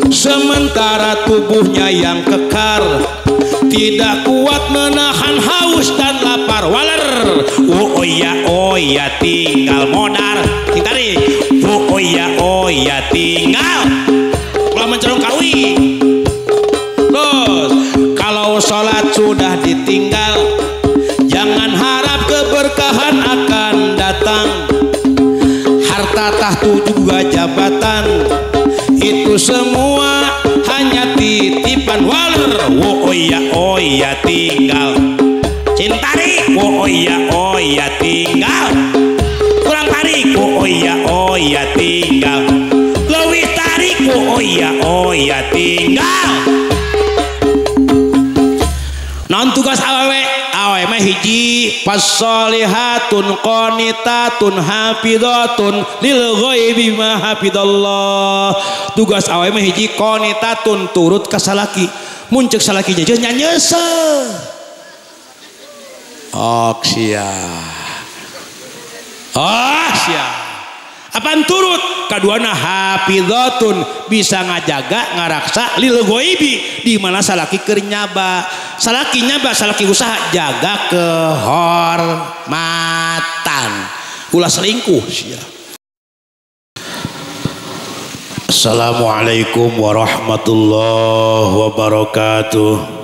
sementara tubuhnya yang kekar tidak kuat menahan haus dan lapar. Waler oh ya tinggal modar tadi oh ya tinggal kalau mencerong kawi. Terus kalau sholat sudah ditinggal, jangan harap keberkahan akan datang. Harta tahta juga jabatan itu semua hanya titipan. Waler oh ya tinggal cintari oh ya tinggal kurang tarik oh ya tinggal lebih tarik oh ya tinggal. Non tugas awewe mah hiji fasolihatun qanitatun hafidhatun lil ghaibi ma hafidallah. Tugas awewe mah hiji qanitatun turut ka salaki mun ceuk salakinya jeung nyanyeuseun sia apaan turut kaduana hafidhatun bisa ngajaga ngaraksa lil ghaibi di mana salaki keur nyaba salaki usaha jaga kehormatan ulah selingkuh sia. Assalamualaikum warahmatullahi wabarakatuh.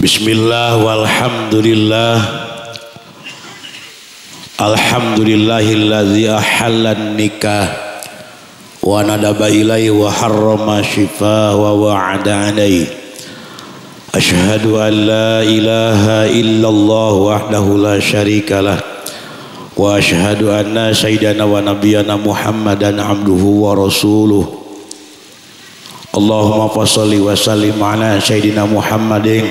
Bismillah walhamdulillah alhamdulillahilladzi ahallan nikah wa nadaba ilaihi wa harrama shifaa wa wa'ada alaihi. Asyhadu an la ilaha illallah wahdahu la syarikalah wa asyhadu anna sayyidana wa nabiyyana Muhammadan abduhu wa rasuluh. Allahumma fasholli wa sallim ala sayyidina Muhammadin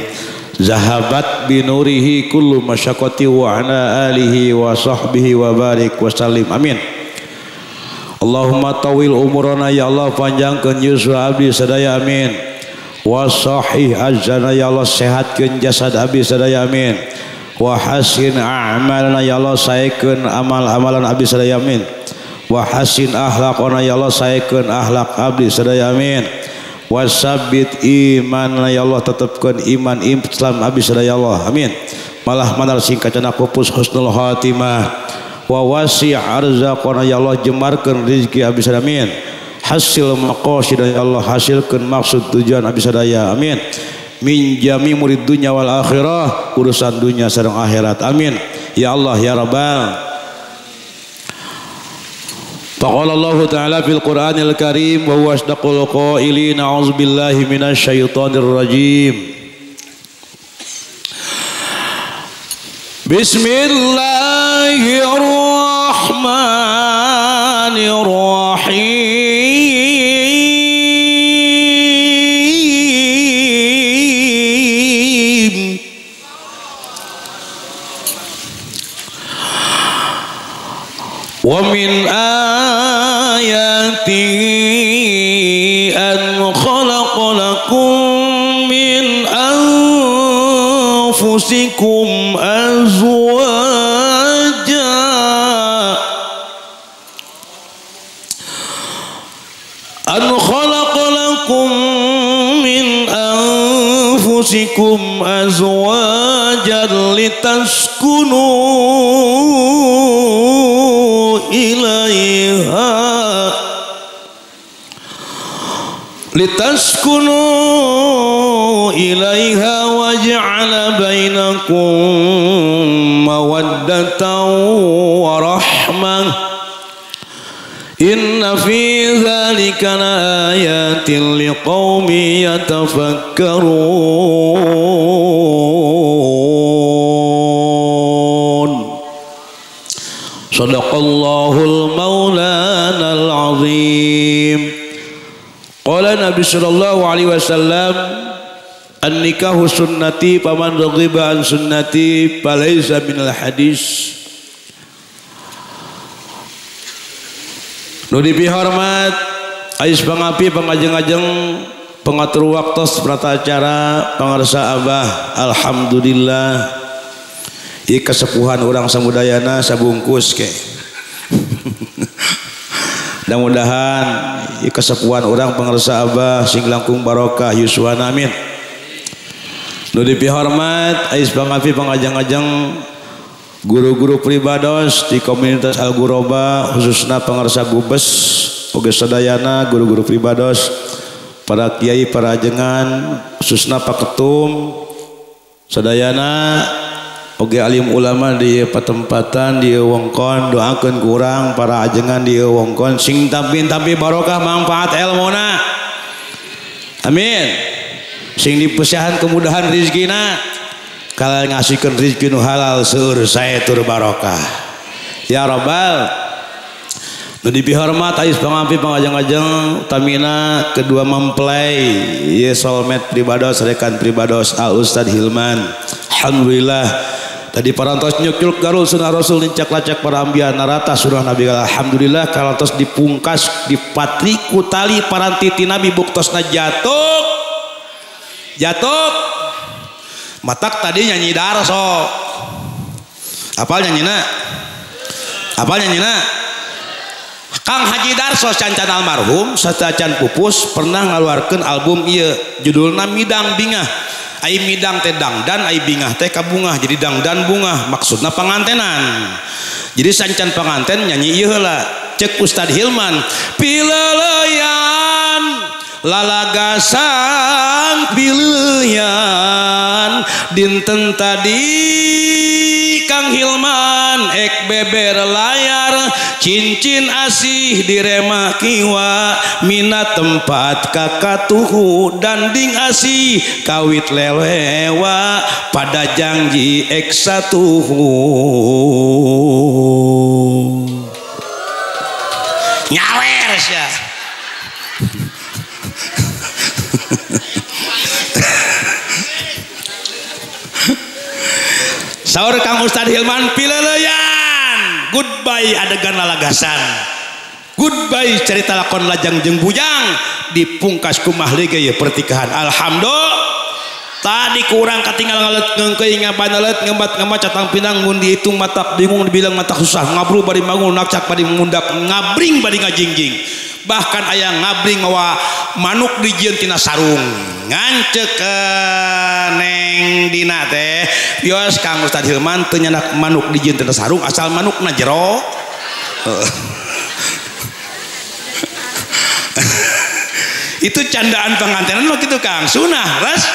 zahabat binurihi kullu masyaqqati wa ala alihi wa sahbihi wa barik wa sallim amin. Allahumma tawil umurana ya Allah, panjangkeun yuswa abdi sadaya amin. Wa sahih ajrana ya Allah, sehatkeun jasad abdi sadaya amin. Wa hasin a'malana ya Allah, saekeun amal-amalan abdi sadaya amin. Wa hasin akhlaqana ya Allah, saekeun akhlak abdi sadaya amin. Wasabbit iman ya Allah, tetapkan iman Islam abdi sadaya Allah amin. Malah madal singkatna kupus husnul khatimah wa wasi' arzaqana ya Allah, jemarkeun rezeki abdi sadaya amin. Hasil maqasid ya Allah, hasilkeun maksud tujuan abdi sadaya amin. Min jami murid dunya wal akhirah, urusan dunia sareng akhirat amin ya Allah ya rabbal. Faqala Allah Ta'ala fil Qur'anil Karim wa huwa asdaqul qailin a'udzu billahi minasy syaithanir rajim. Bismillahirrahmanirrahim. Wa min ayatihi an khalaqa lakum min anfusikum azwaja an khalaqa lakum min anfusikum azwajan litaskunu ilaiha wa ja'ala bainakum mawaddatan wa rahmah. Inna fi dzalika laayatin liqaumin yatafakkarun. Shadaqallahul maulanal azim. Qala Nabi sallallahu alaihi wasallam an-nikahu sunnati faman raghiba an sunnati falaysa minal hadis. Nu dipihormat ais pangapi pangajeng-ajeng pengatur waktos prata acara pangarsa abah alhamdulillah ieu kasepuhan urang samudayana sabungkus ke mudah-mudahan kesepuhan orang pengersa Abah sing langkung barokah yuswana amin. Nu dipihormat ais pangapi pangajang-ajang guru-guru pribados di komunitas Al-Ghuraba khususna pengersa Gubes oge sadayana guru-guru pribados para kiai para ajengan khususna Pak Ketum sadayana oge alim ulama di patempatan di wongkon doakeun kurang para ajengan di wongkon sing tapi barokah manfaat ilmuna amin sing dipesahan kemudahan rizkina kalau ngasihkan rizki nu halal seur saya tur barokah ya rabbal nu dipihormat ais pangampi pangajeng-ajeng tamina kedua mempelai ye solmet pribados rekan pribados Al Ustad Hilman alhamdulillah tadi parantos nyuk garul sunah rasul nincak lacak para ambiya narata surah nabi alhamdulillah kalantos dipungkas dipatri ku tali paranti ti nabi buktosna jatuh matak tadi nyanyi darso apal nyanyina Kang Haji Darso cancan almarhum sacan pupus pernah ngaluarkeun album ieu judulna Midang Bingah ai midang teh dangdan ai bingah teh kabungah jadi dangdan bungah maksudna pangantenan jadi sancan panganten nyanyi ieu heula cek Ustad Hilman pileuyan lalagasan pileuyan dinten tadi Kang Hilman ek beber layar cincin asih direma kiwa mina tempat kakatuhu danding asih kawit lelewa pada janji ek satuhu nyawer sia saur Kang Ustad Hilman pileleyan goodbye adegan lalagasan goodbye cerita lakon lajang jeung bujang dipungkas kumah liga ya pertikahan alhamdulillah tadi kurang katinggal ngalet ngengkeuing ngapanalet ngembat-ngembat catang pinang mun dihitung matak bingung dibilang matak susah ngabru bari mangun nakcak bari mengundap ngabring bari ngajingjing bahkan aya ngabring mawa manuk dijieun tina sarung ngancek neng dina teh bios Kang Ustad Hilman teu nyanak manuk dijieun tina sarung asal manukna jero itu candaan pengantinan lo gitu Kang sunah ras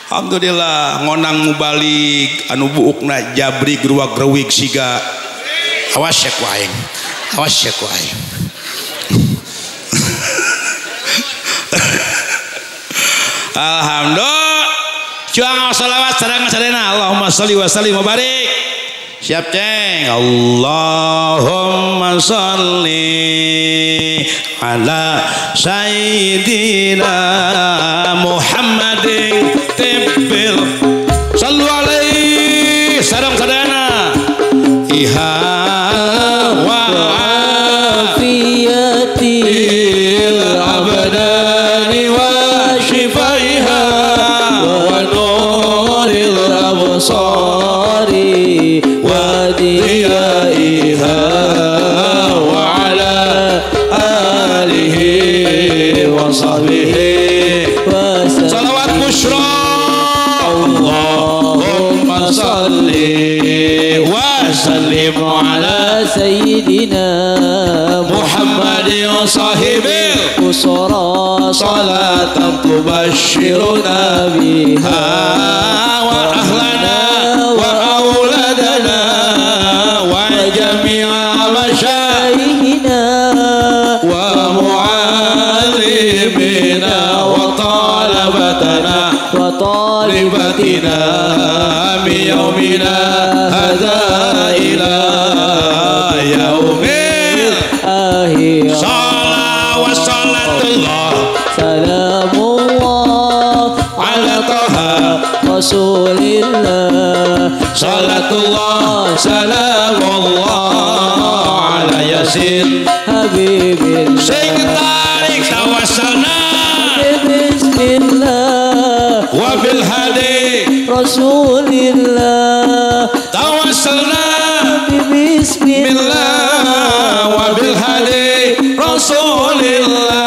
alhamdulillah ngonang mubalik anu buukna jabri geruak gerewig siga awas cek waing alhamdulillah cuang salawat sareng sadena Allahumma sholli wa sallim wa barik siap ceng Allahumma sholli ala sayyidina Muhammadin tibbil sallu alaihi sareng sadana iha wa afiyatil abdani wa shifaiha wa nuril absari wa diyaiha wa ala alihi wa sahbihi salawat bushra Allahumma salli wa sallim ala sayyidina Muhammadin wa sahibil usra salatan tubashshiruna biha wa ahlana wa auladana wa jami'a masyayikhina wa mu'allimina wa talabatana wa talibatina min yaumina hadha ila yaumil akhir salawat salatullah salamullah ala taha rasulillah salatullah salamullah ala yasin habibil sing tarik tawassalna bismillah wa bil hadi rasulillah tawassalna bismillah wa bil hadi Rasulillah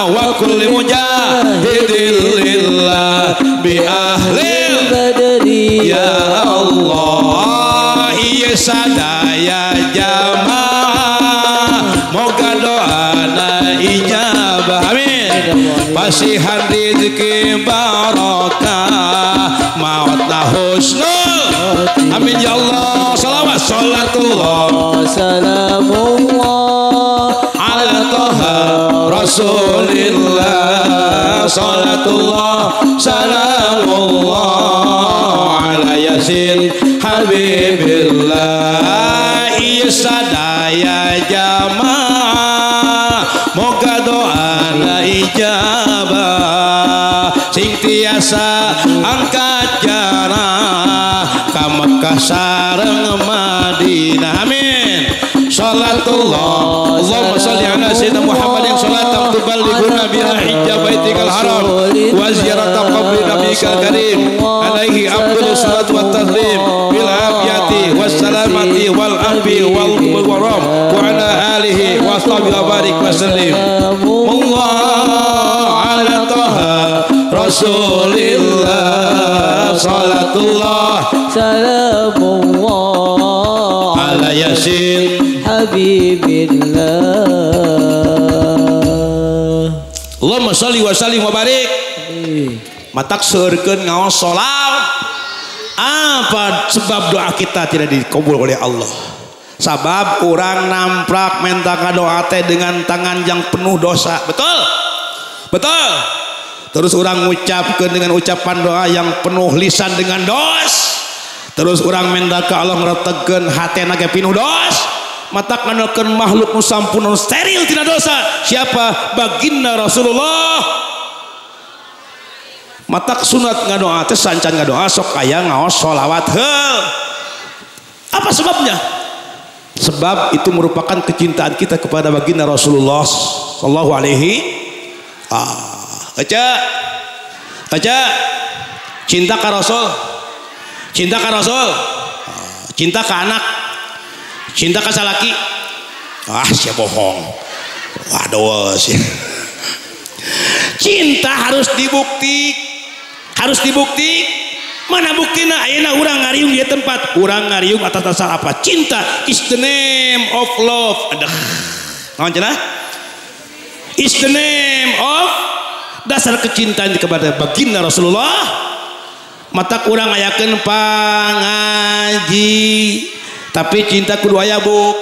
wa kulli mujahidin lillah bi ahlil badri ya Allah ieu sadaya jamaah moga doana ijabah amin pasihan rezeki barokah mautna husnul amin ya Allah salawat salatullah salamullah ala toha rasulillah salatullah salamullah ala yasin habibillah isadaya jamaah moga doana ijabah sing tiasa angkat jarah ka Mekah sareng Madinah amin salatullah Allahumma shalli ala sayyidina Muhammadin salatan tuballighuna biha hijab baitikal haram wa ziyarata qabri nabiyikal karim alaihi afdhalus salatu wat taslim bil afiyati was salamati wal afi wal mubarak wa ala alihi wa sahbihi wa barik wa sallim Allah ala taha rasulillah salatullah salamullah ala yasin habibillah Allahumma sholli wa sallim wa barik matak seurkeun ngaos salat apa sebab doa kita tidak dikabul oleh Allah sabab orang namprak minta doa teh dengan tangan yang penuh dosa betul betul terus orang mengucapkan dengan ucapan doa yang penuh lisan dengan dos terus orang minta ke Allah meretegkan hati naga penuh dos mata kanalkan makhluk nu sampun steril tidak dosa siapa baginda Rasulullah mata sunat ngadoa teh sancan ngadoa sok aya ngaos sholawat heul apa sebabnya sebab itu merupakan kecintaan kita kepada baginda Rasulullah sallallahu alaihi aja cinta ka Rasul cinta ka Rasul cinta ka anak cinta ka salaki sia bohong waduh sih cinta harus dibukti mana buktina ayeuna urang ngariung di tempat urang ngariung atas dasar apa cinta is the name of love aduh naon cenah is the name of dasar kecintaan kepada baginda Rasulullah mata urang ayakeun pangaji tapi cinta kudu aya buk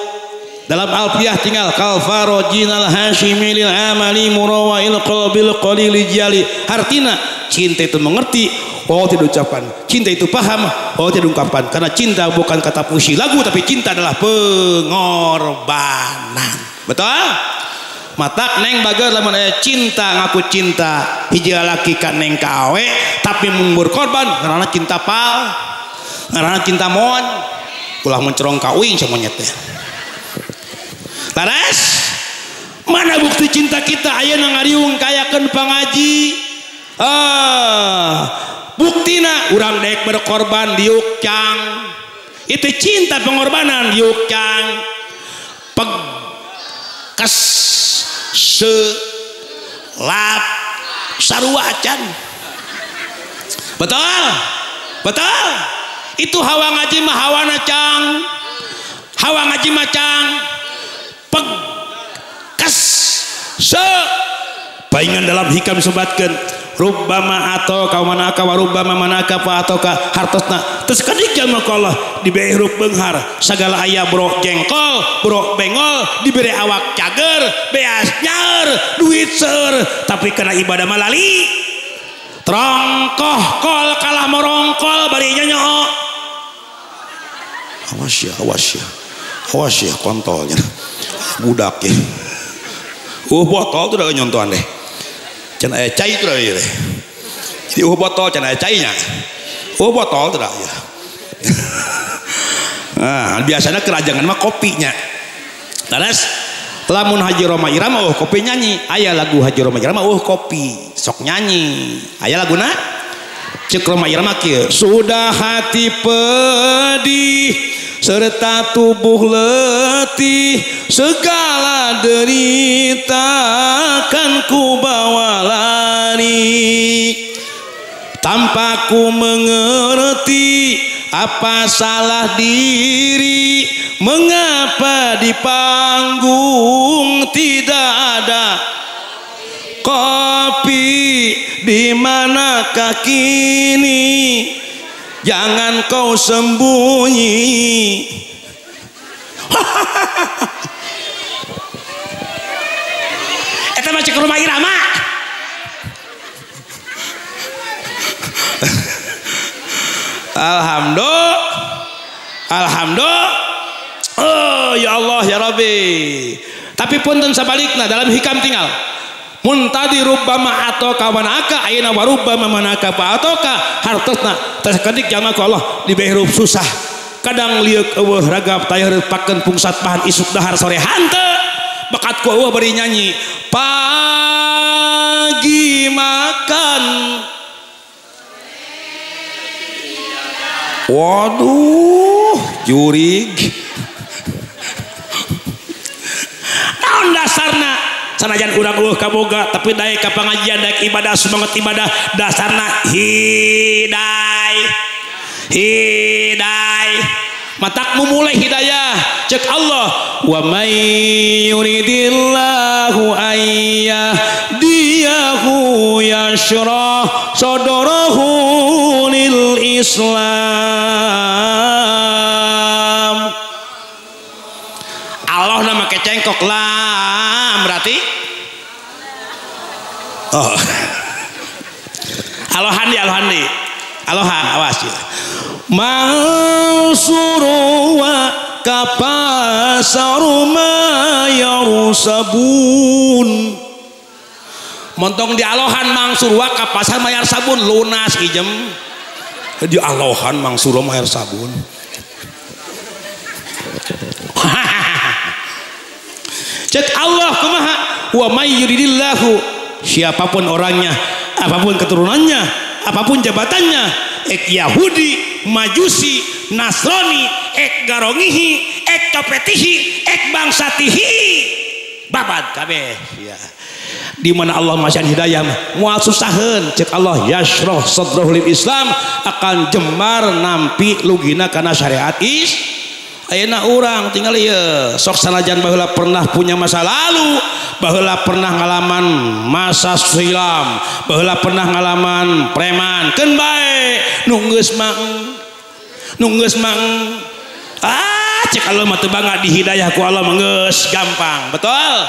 dalam alfiyah tinggal kal farojinal hashimi lil amali murawail qalbil qalil jali artina cinta itu mengerti oh tidak ucapan cinta itu paham oh tidak ungkapan karena cinta bukan kata puisi lagu tapi cinta adalah pengorbanan betul matak neng bager lamun aya cinta ngaku cinta hiji lalaki ka neng ka awe tapi mundur korban karena cinta pal karena cinta mon ulah mencerong ka uing samonyet teh laras mana bukti cinta kita ayeuna ngariung kayakeun pangaji buktina urang dek berkorban diuk cang itu cinta pengorbanan diuk cang pegkes selap sarua acan betul betul itu hawa ngaji mah hawana cang hawa ngaji mah cang pegkes se paingan dalam hikam sebatkeun rubbama atau ka manaka wa rubbama manaka fa atau ka hartosna terus kadika maka Allah diberi huruf beunghar sagala aya bro jengkol bro bengol diberi awak cager beas nyaeur duit seur tapi kena ibadah malali trongkoh kol kalah morongkol bari nyanyo awas ya kontolnya budak ya botol tuh udah nyontohan deh can aya cai tuh ya jadi botol can aya cainya botol tuh ya nah biasanya kerajangan mah kopinya terus lamun Haji Roma Irama kopi nyanyi aya lagu Haji Roma Irama kopi sok nyanyi aya laguna cek Roma Irama kieu sudah hati pedih serta tubuh letih, segala derita kan ku bawa lari. Tanpa ku mengerti apa salah diri, mengapa di panggung tidak ada kopi, di manakah kini, jangan kau sembunyi. Eta mah cek rumah irama. Alhamdulillah. Oh ya Allah ya Rabbi. Tapi punten sabalikna dalam hikam tinggal. Muntadi rubbama atoka manaka ayeuna warubbama manaka fa atoka hartosna terkedik jalma ku Allah diberi hirup susah. Kadang liuk eueuh ragap tayeur pakeun pungsat bahan isuk dahar sore hante. Bakat ku eueuh bari nyanyi. Pagi makan. Waduh, jurig. Naon dasarna? Sanajan urang kaboga tapi daek ka pangajian daek ibadah semangat ibadah dasarna hidayah. Matak nu mulai hidayah cek Allah wa may yuridillahu ayyahdiyahu yashrah sadarahu lil Islam. Allah nama kecengkok lam berarti oh alohandi aloha awas ya mansuru wa kapasaru ma yarusabun montong di alohan mangsur wa kapasar mayar sabun lunas ijem di alohan mangsur mayar sabun. Cek Allah kumaha wa may yuridillahu, siapapun orangnya, apapun keturunannya, apapun jabatannya, ek Yahudi, Majusi, Nasrani, ek garongihi, ek copetihi, ek bangsatihi, babad kabeh ya. Di mana Allah masyan hidayah moal susaheun cek Allah yashrah sadrahu lil Islam akan jembar nampi lugina kana syariat ayeuna urang tinggal ieu sok sanajan baheula pernah punya masa lalu, baheula pernah ngalaman masa silam, baheula pernah ngalaman preman, keun bae nu geus mang cek Allah mah teu bangga di hidayah ku Allah mah geus gampang betul.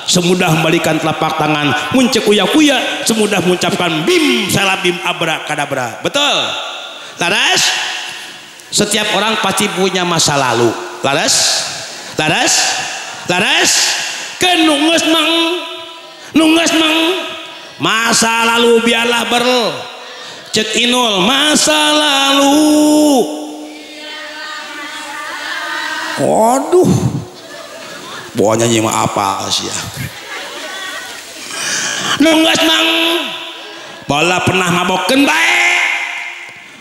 Semudah membalikan telapak tangan muncek kuya-kuya, semudah mengucapkan bim salabim abrakadabra betul. Laras setiap orang pasti punya masa lalu. Laras kenungus mang masa lalu biarlah cek inul masa lalu. Waduh, bawa nyanyi mah apa sih ya? Nunggus mang bala pernah ngabokeun bae,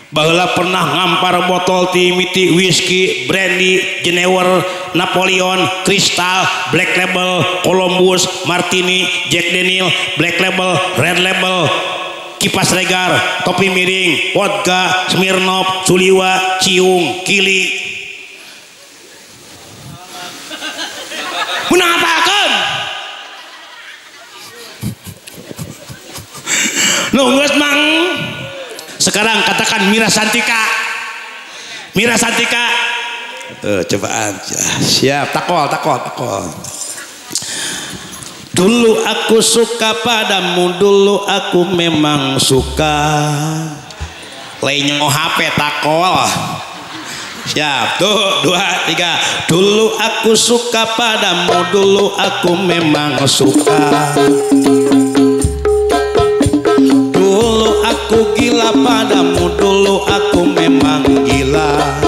baheula pernah ngampar botol timiti whisky, brandy, Jenewer, Napoleon, Kristal, Black Label, Columbus, Martini, Jack Daniel, Black Label, Red Label, kipas regar, topi miring, vodka, Smirnoff, Suliwa, Ciung, Kili. Menang apakeun? Nunggus mang. Sekarang katakan Mira Santika. Coba aja. Siap, takol. Dulu aku suka padamu, dulu aku memang suka. Lainnya HP takol. Siap, tuh 2, 3. Dulu aku suka padamu, dulu aku memang suka. Dulu aku gila padamu, dulu aku memang gila.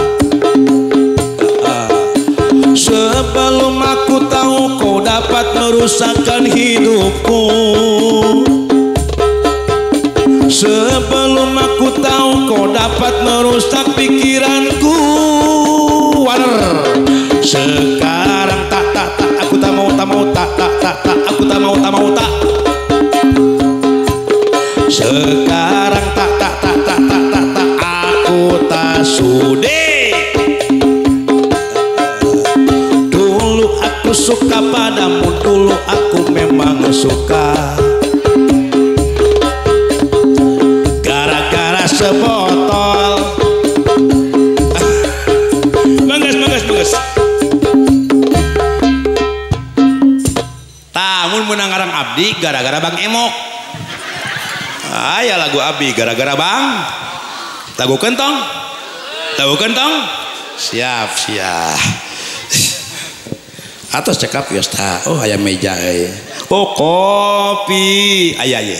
Sebelum aku tahu kau dapat merusakkan hidupku, sebelum aku tahu kau dapat merusak pikiranku. Waduh. Sekarang tak aku tak mau tak aku tak mau tak. Sekarang tak aku tak sudi. Dulu aku suka padamu, dulu aku memang suka. Gara-gara sebotol. Bagus. Tamun menang ngarang abdi gara-gara Bang Emok. Aya lagu abdi gara-gara Bang. Lagu kentong. Siap. Atos cekap ya sta. Oh aya meja euy. Oh kopi aya ye.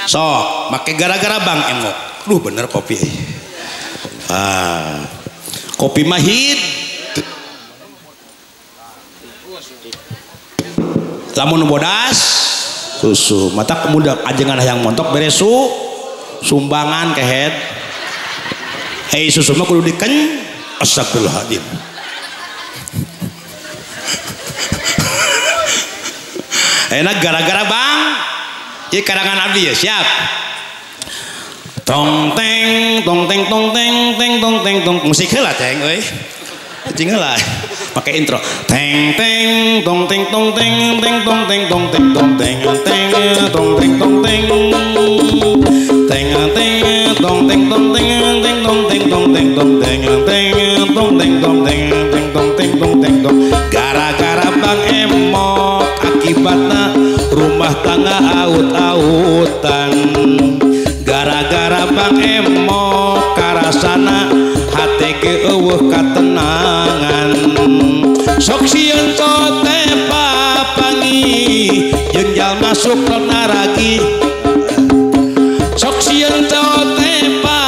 Sok make gara-gara Bang Emok. Duh bener kopi. Kopi mahid. Lamun bodas susu mata kemudian ajengan yang montok beresu sumbangan ke head. Susu mah kudu diken. Astagfirullahaladzim. Enak gara-gara Bang. Ieu karangan abdi ya siap. Tong teng musik heula teng euy. Cing heula. Pakai intro. Teng teng tong teng tong teng teng tong teng tong teng tong teng teng tong teng tong teng teng teng tong teng tong teng teng tong teng tong teng tong teng teng tong teng tong teng teng tong teng tong teng tong. Gara-gara Bang Emok akibatna rumah tangga aut-autan. Gara-gara Bang Emok karasana hate ge eueuh katenangan. Sok sieun cote papangi jeung jalma sukrona ragi. Sok sieun cote pa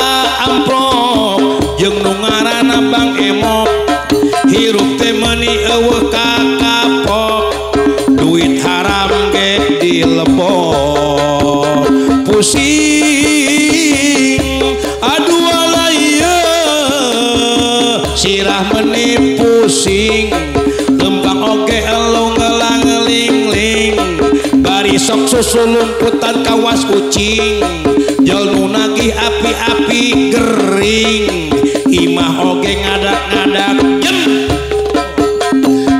amplop jeung nu ngaranna Bang Emok. Hirup teh meuni eueuh kakapok. Duit haram ge dilebok. Pusing aduh alaya sirah meuni pusing. Lembang oge elo ngelang-ngeling-ling. Bari sok susu lumputan kawas kucing. Jol nu nagih api-api gering. Imah oge ngadak-ngadak jem.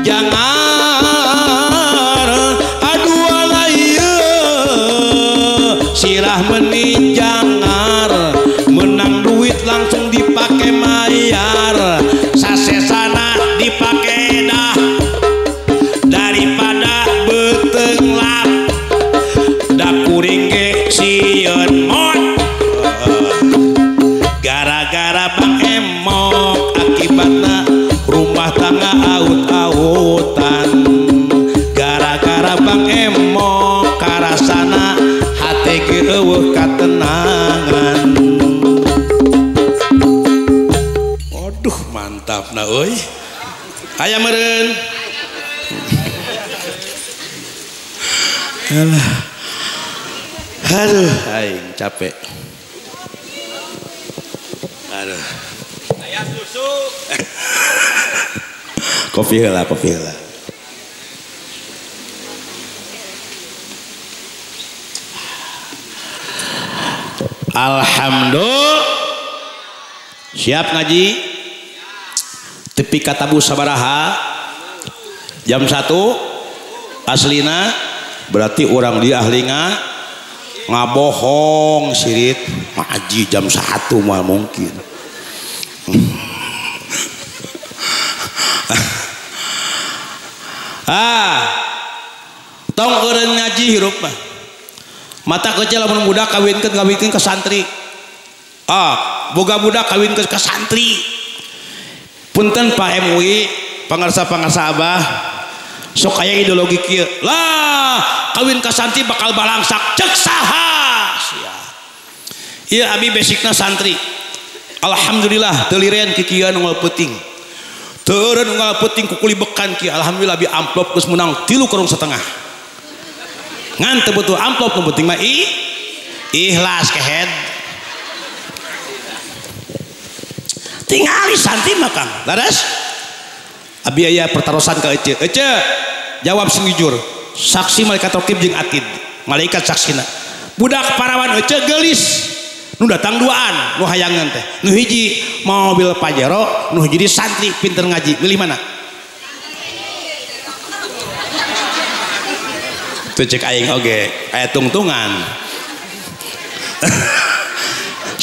Jangan aduh alaya sirah meuni jangar. Menang duit langsung dipake mayar. Sasesana dipake dah daripada beteng lap. Da kuring ge sieun mot. Gara-gara Bang Emok akibatna rumah tangga aut-autan. Gara-gara Bang Emok karasana hate ge eueuh katenangan. Waduh mantapna euy. Aya meureun. Aduh, aing capek. Aduh. Aya susu. Kopi heula. Alhamdulillah. Siap ngaji? Tepi katabu sabaraha? Jam 1 aslina berarti orang di ahlinga ngabohong sirit ngaji jam 1 mah mungkin. Tong eureun ngaji hirup mah. Mata kecil lamun budak kawinkeun ke santri. Boga budak kawinkeun ke santri. Punten Pak MUI, pangarsa-pangarsa Abah, sok aya ideologi kieu. Lah, kawin ka santri bakal balangsak cek saha. Sia. Ieu abi basicna santri. Alhamdulillah teu lirean kikieuan unggal peuting. Teu eureun unggal peuting ku kulibekan kieu. Alhamdulillah abi amplop geus menang 3,5. Ngan teu butuh amplop nu penting mah ikhlas ke head. tingali santri makan laras abi aya pertarusan ke ece jawab sing jujur saksi malaikat raqib jeung atid malaikat saksina budak parawan ece gelis nu datang duaan nu hayangan teh nu hiji mobil Pajero nu hiji santri pinter ngaji milih mana tuh cek aing oge aya tungtungan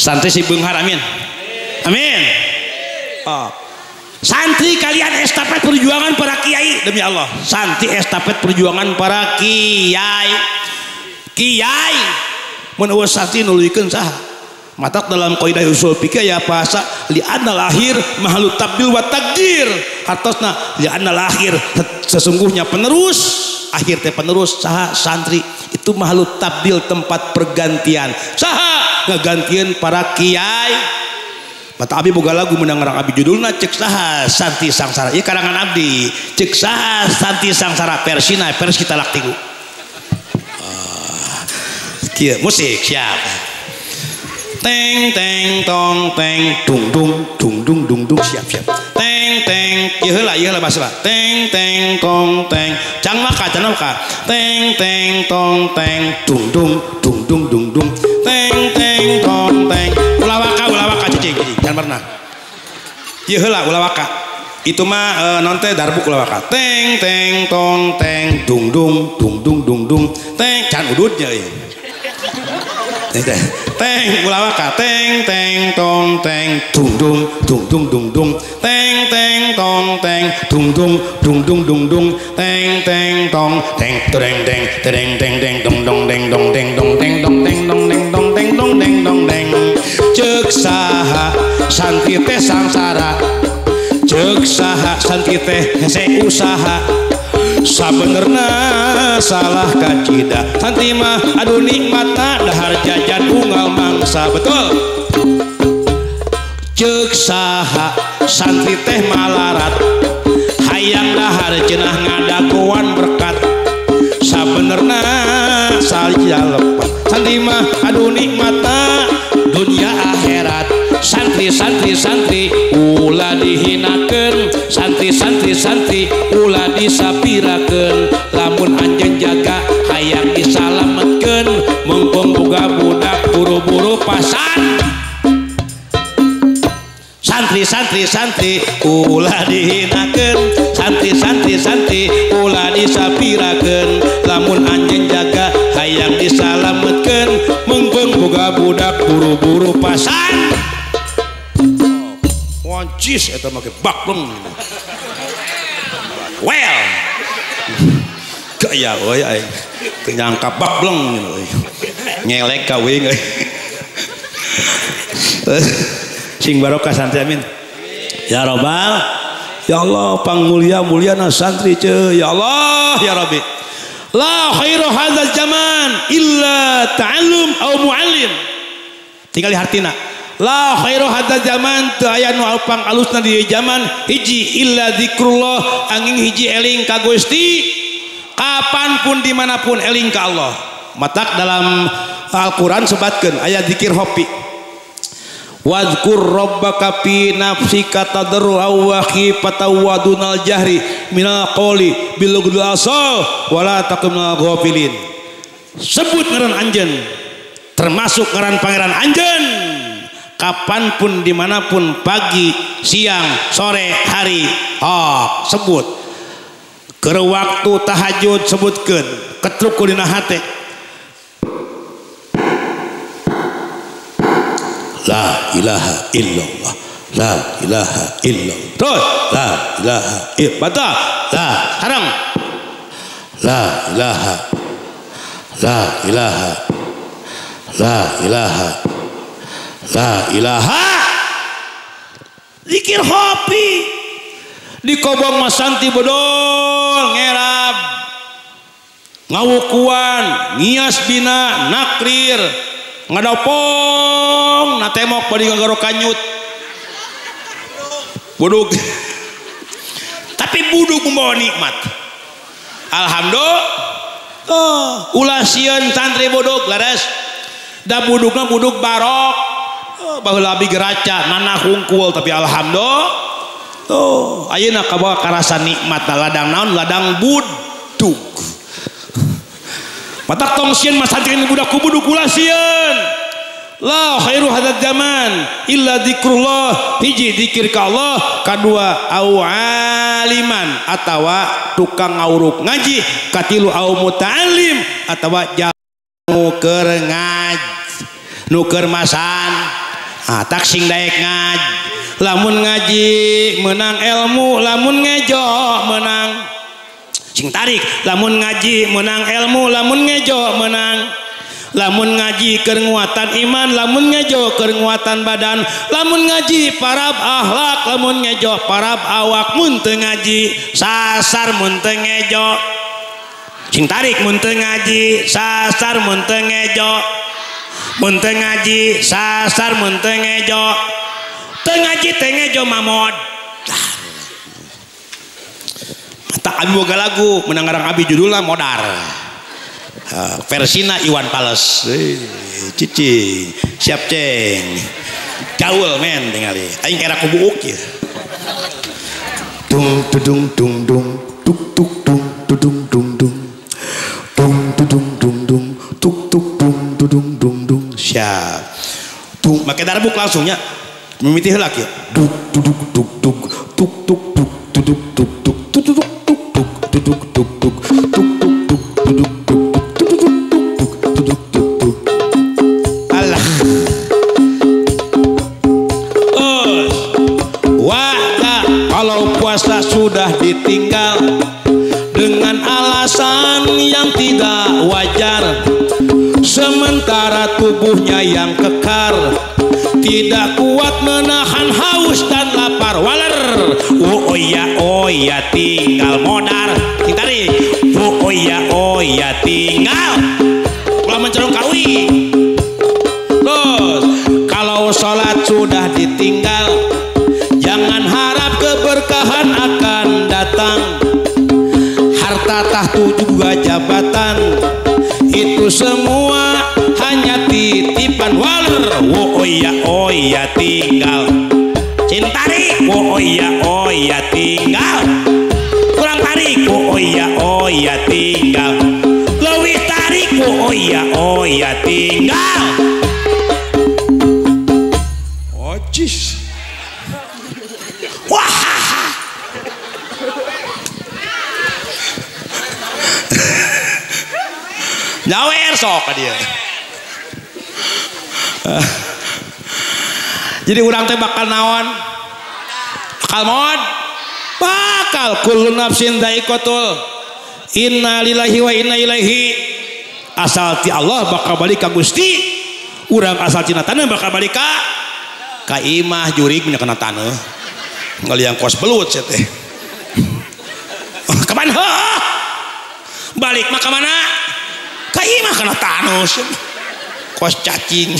santri si beunghar amin amin oh. Santri kalian estafet perjuangan para kiai demi Allah santri estafet perjuangan para kiai mun eueuh santri nuluykeun saha matak dalam kaidah usul fikih ya bahasa li anna lahir mahalu tabdil wa takdir hartosna li anna lahir sesungguhnya penerus akhir teh penerus saha santri itu mahalu tabdil tempat pergantian saha ngagantieun para kiai. Mata abi boga lagu mendengar abi judulna cek saha santri sangsara ieu karangan abdi cek saha santri sangsara persina versi talak 3 kieu musik siap teng teng tong teng dung dung siap teng teng ieu heula masalah teng teng tong teng cang maka teng teng tong teng dung dung teng teng tong teng ulawaka cicing jangan pernah ieu heula ulawaka itu mah non teh darbuk ulawaka teng teng tong teng dung dung teng can udutnya ieu teng ulawaka teng teng tong teng dung dung teng teng tong teng dung dung teng teng tong teng tereng dong deng ceuk saha santri teh sangsara ceuk saha santri teh hese usaha sabenerna salah kacida santri mah aduh nikmatna dahar jajan unggal mangsa betul ceuk saha santri teh malarat hayang dahar cenah ngadagoan berkat sabenerna salja lepat santri mah aduh nikmatna dunia akhirat santri ulah dihinakeun santri ulah disapirakeun lamun anjeun jaga hayang disalametkeun mumpung boga budak buru-buru pasan santri ulah dihinakeun santri ulah disapirakeun lamun anjeun jaga hayang disalametkeun mumpung boga budak buru-buru pasan wancis eta make bakleng well gaya euy aing teu nyangka bakleng ngelek ka weuing euy sing barokah santri amin ya robbal ya Allah pangmulia-muliana santri ce ya Allah ya Rabbi la khairu hadzal zaman illa ta'allum aw muallim tinggal hartina la khairu hadzal zaman teu aya nu pang alusna di zaman hiji illa zikrullah angin hiji eling ka Gusti kapanpun dimanapun eling ka Allah matak dalam Al-Quran sebatkeun aya zikir hopi wadhkur rabbaka fi nafsika tadarruan wa khifatan wa dunal jahri minal qawli bil asal wala takun minal ghafilin sebut ngaran anjeun termasuk ngaran pangeran anjeun kapanpun dimanapun pagi siang sore hari sebut keur waktu tahajud sebutkeun ketruk dina hate la ilaha illallah la ilaha illallah terus la ilaha illallah la sekarang la ilaha la ilaha la ilaha la ilaha zikir hopi di kobong masanti bodol ngerab ngawukuan ngias bina nakrir ngadopong na temok badi ngagaro kanyut buduk tapi buduk membawa nikmat alhamdulillah ulah sieun santri buduk laras da budukna buduk barok baheula abi geraca nanah hungkul tapi alhamdulillah tuh ayeuna kabawa karasa nikmat ladang naon ladang budug matak tong sieun mah santri budak kubudug kula sieun la khairu hadzal zaman illa dzikrullah hiji zikir ka Allah kadua au aliman atawa tukang ngawuruk ngaji katilu au muta'allim atawa nuker ngaji nuker masan tak sing daek ngaji lamun ngaji menang ilmu lamun ngejo menang sing tarik lamun ngaji menang ilmu lamun ngejo menang lamun ngaji keur nguatan iman lamun ngejo keur nguatan badan lamun ngaji parab akhlak lamun ngejo parab awak mun teu ngaji sasar mun teu ngejo sing tarik mun teu ngaji sasar mun teu ngejo mun teu ngaji sasar mun teu ngejo teu ngaji teu ngejo mamod tak abi boga lagu menang ngarang abi judulna modar versina Iwan Fals cicing siap ceng gaul men tingali aing era kubuuk ya dung dung dung dung tuk tuk dung dung dung dung dung dung dung dung tuk tuk dung dung dung dung siap tung make darbuk langsungnya mimiti heula kieu duk duk duk duk tuk tuk duk duk duk duk duk duk duk duk duk duk puasa sudah ditinggal dengan alasan yang tidak wajar sementara tubuhnya yang kekar tidak kuat menahan haus dan lapar waler oh ya tinggal modar tari oh ya tinggal ulah mencerong kawi terus kalau sholat sudah ditinggal jangan harap keberkahan akan datang harta tahtu juga jabatan itu semua hanya titipan waler oh ya tinggal cintari oh ya tinggal kurang tarik oh ya tinggal lebih tarik oh ya tinggal oh jis wah nyawer sok dia jadi urang teh bakal naon bakal mod bakal kullu nafsin dha'iqatul inna lillahi wa inna ilaihi asal ti Allah bakal balik ka Gusti urang asal tina taneuh bakal balik ka imah jurig nya kana taneuh ngaliang kos belut sia teh ka mana balik mah ka mana ka imah kana taneuh kos cacing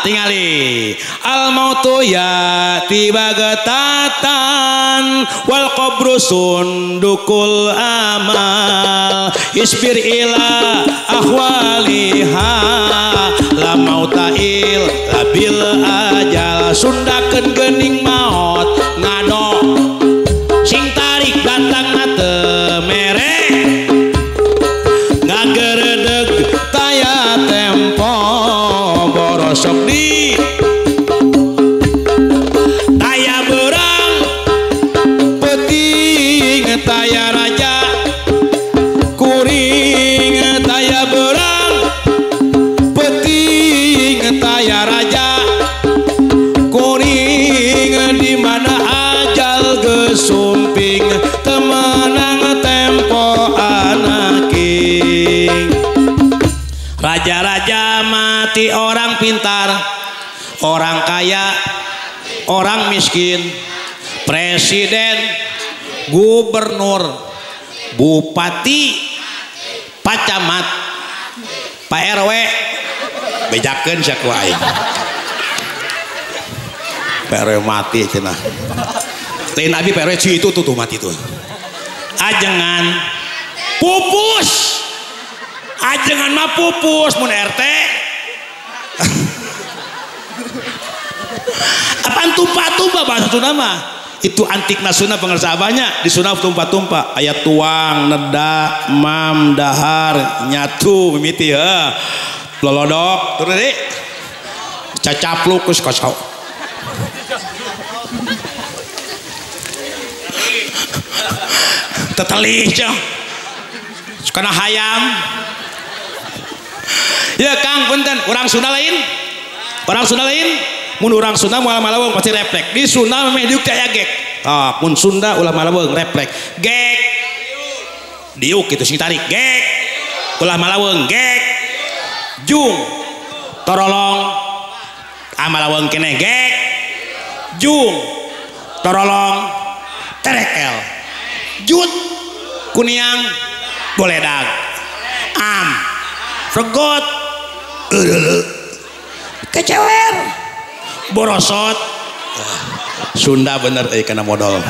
tingali al mautu ya tiba getatan wal qabru sundukul amal isbir ila ahwaliha la mautail labil ajal sundakeun geuning maot ngado sing tarik datang teu mere ngageredeg taya tempo borosok di taya berang peting taya raja kuring taya berang peting taya raja kuring di mana ajal gesumping temenang tempo anaking raja-raja mati orang pintar orang kaya orang miskin presiden gubernur bupati pak camat pak RW bejakeun saku aing pak RW mati cenah lain abi pak RW itu tuh mati tuh ajengan pupus ajengan mah pupus mun RT Apaan tumpah-tumpah bahasa Sunda mah? Itu antikna Sunda pengersa banyak. Di Sunda tumpah-tumpah ayat tuang, neda, mam, dahar, nyatu, mimiti lolodok, terus deh cacapluk kus kosau. Tetelih cah. Karena hayam. Ya Kang, punten, orang Sunda lain. Orang Sunda lain. Mun orang Sunda ulah malaweng pasti refleks. Di Sunda memang diuk teh aya gek. Mun Sunda ulah malaweng refleks. Gek. Diuk kitu sing tarik. Gek. Ulah malaweng gek. Jung. Torolong. Malaweng keneh gek. Jung. Torolong. Terekel. Jut. Kuniang. Goledag. Am. Fregot. Kecewer. Borosot. Sunda bener karena modal.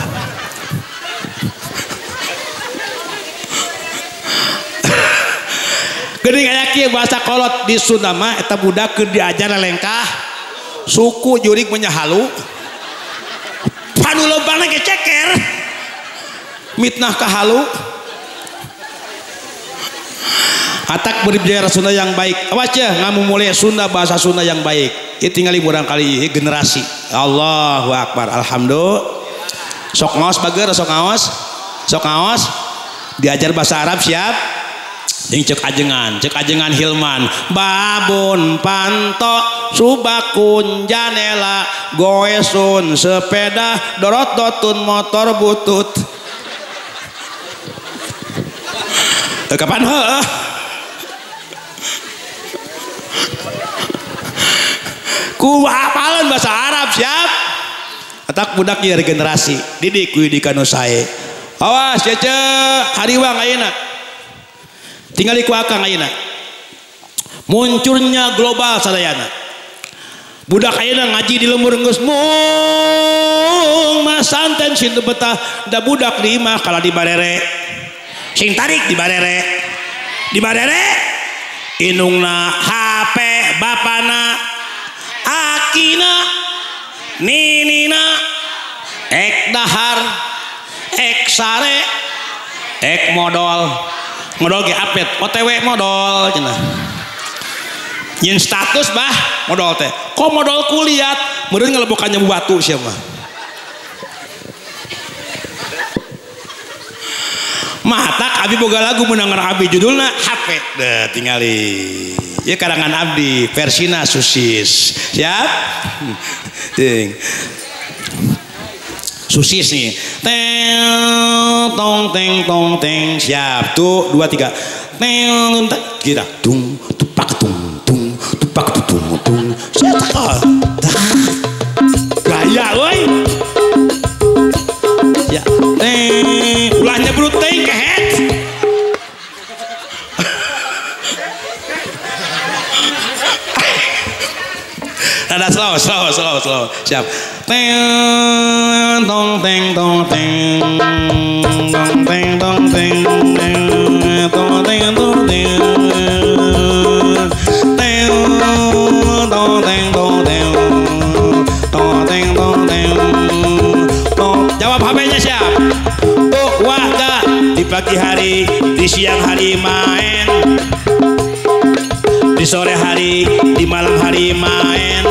Geuning aya kieu bahasa kolot di Sunda mah eta budak keur diajar lengkah suku jurig menyahalu panu lombana ge ceker mitnah ka halu. Atak berbicara Sunda yang baik. Awas ya ngamu mulai Sunda bahasa Sunda yang baik. Itu tinggali barangkali generasi. Allahu Akbar. Alhamdulillah. Sok ngaos bager, sok ngaos. Sok ngaos. Diajar bahasa Arab siap. Jeung cek ajengan Hilman. Babon panto subakun janela goesun sepeda dorot dotun motor butut. Kapan heuh? Ku hafalan bahasa Arab siap. Atak budak ieu regenerasi didik ku didikan nu sae. Awas cece hariwang ayeuna. Tinggali ku akang ayeuna. Munculnya global sadayana. Budak ayeuna ngaji di lembur geus mung masanten sintu betah da budak di imah kala di barere. Sing tarik di barere. Di barere inungna HP bapana akina ninina ek dahar ek sare ek modal ge apet OTW modal cenah nyin status bah modal teh kok modal kuliah meureun ngalebokannya batu sia mah matak abi boga lagu mendengar abi judulna HP deh tingali ya karangan abdi versina Susis siap Susis nih teng tong teng tong teng siap tuh 2 3 teng kita tung tupak tung tung tupak tung tung gaya woi ya teng ulahnya brut teng kehet ada slow siap teng tong teng tong teng tong teng tong teng tong teng tong teng teng tong teng tong teng tong teng tong teng jawab HP-nya siap tuh warga di pagi hari di siang hari main di sore hari di malam hari main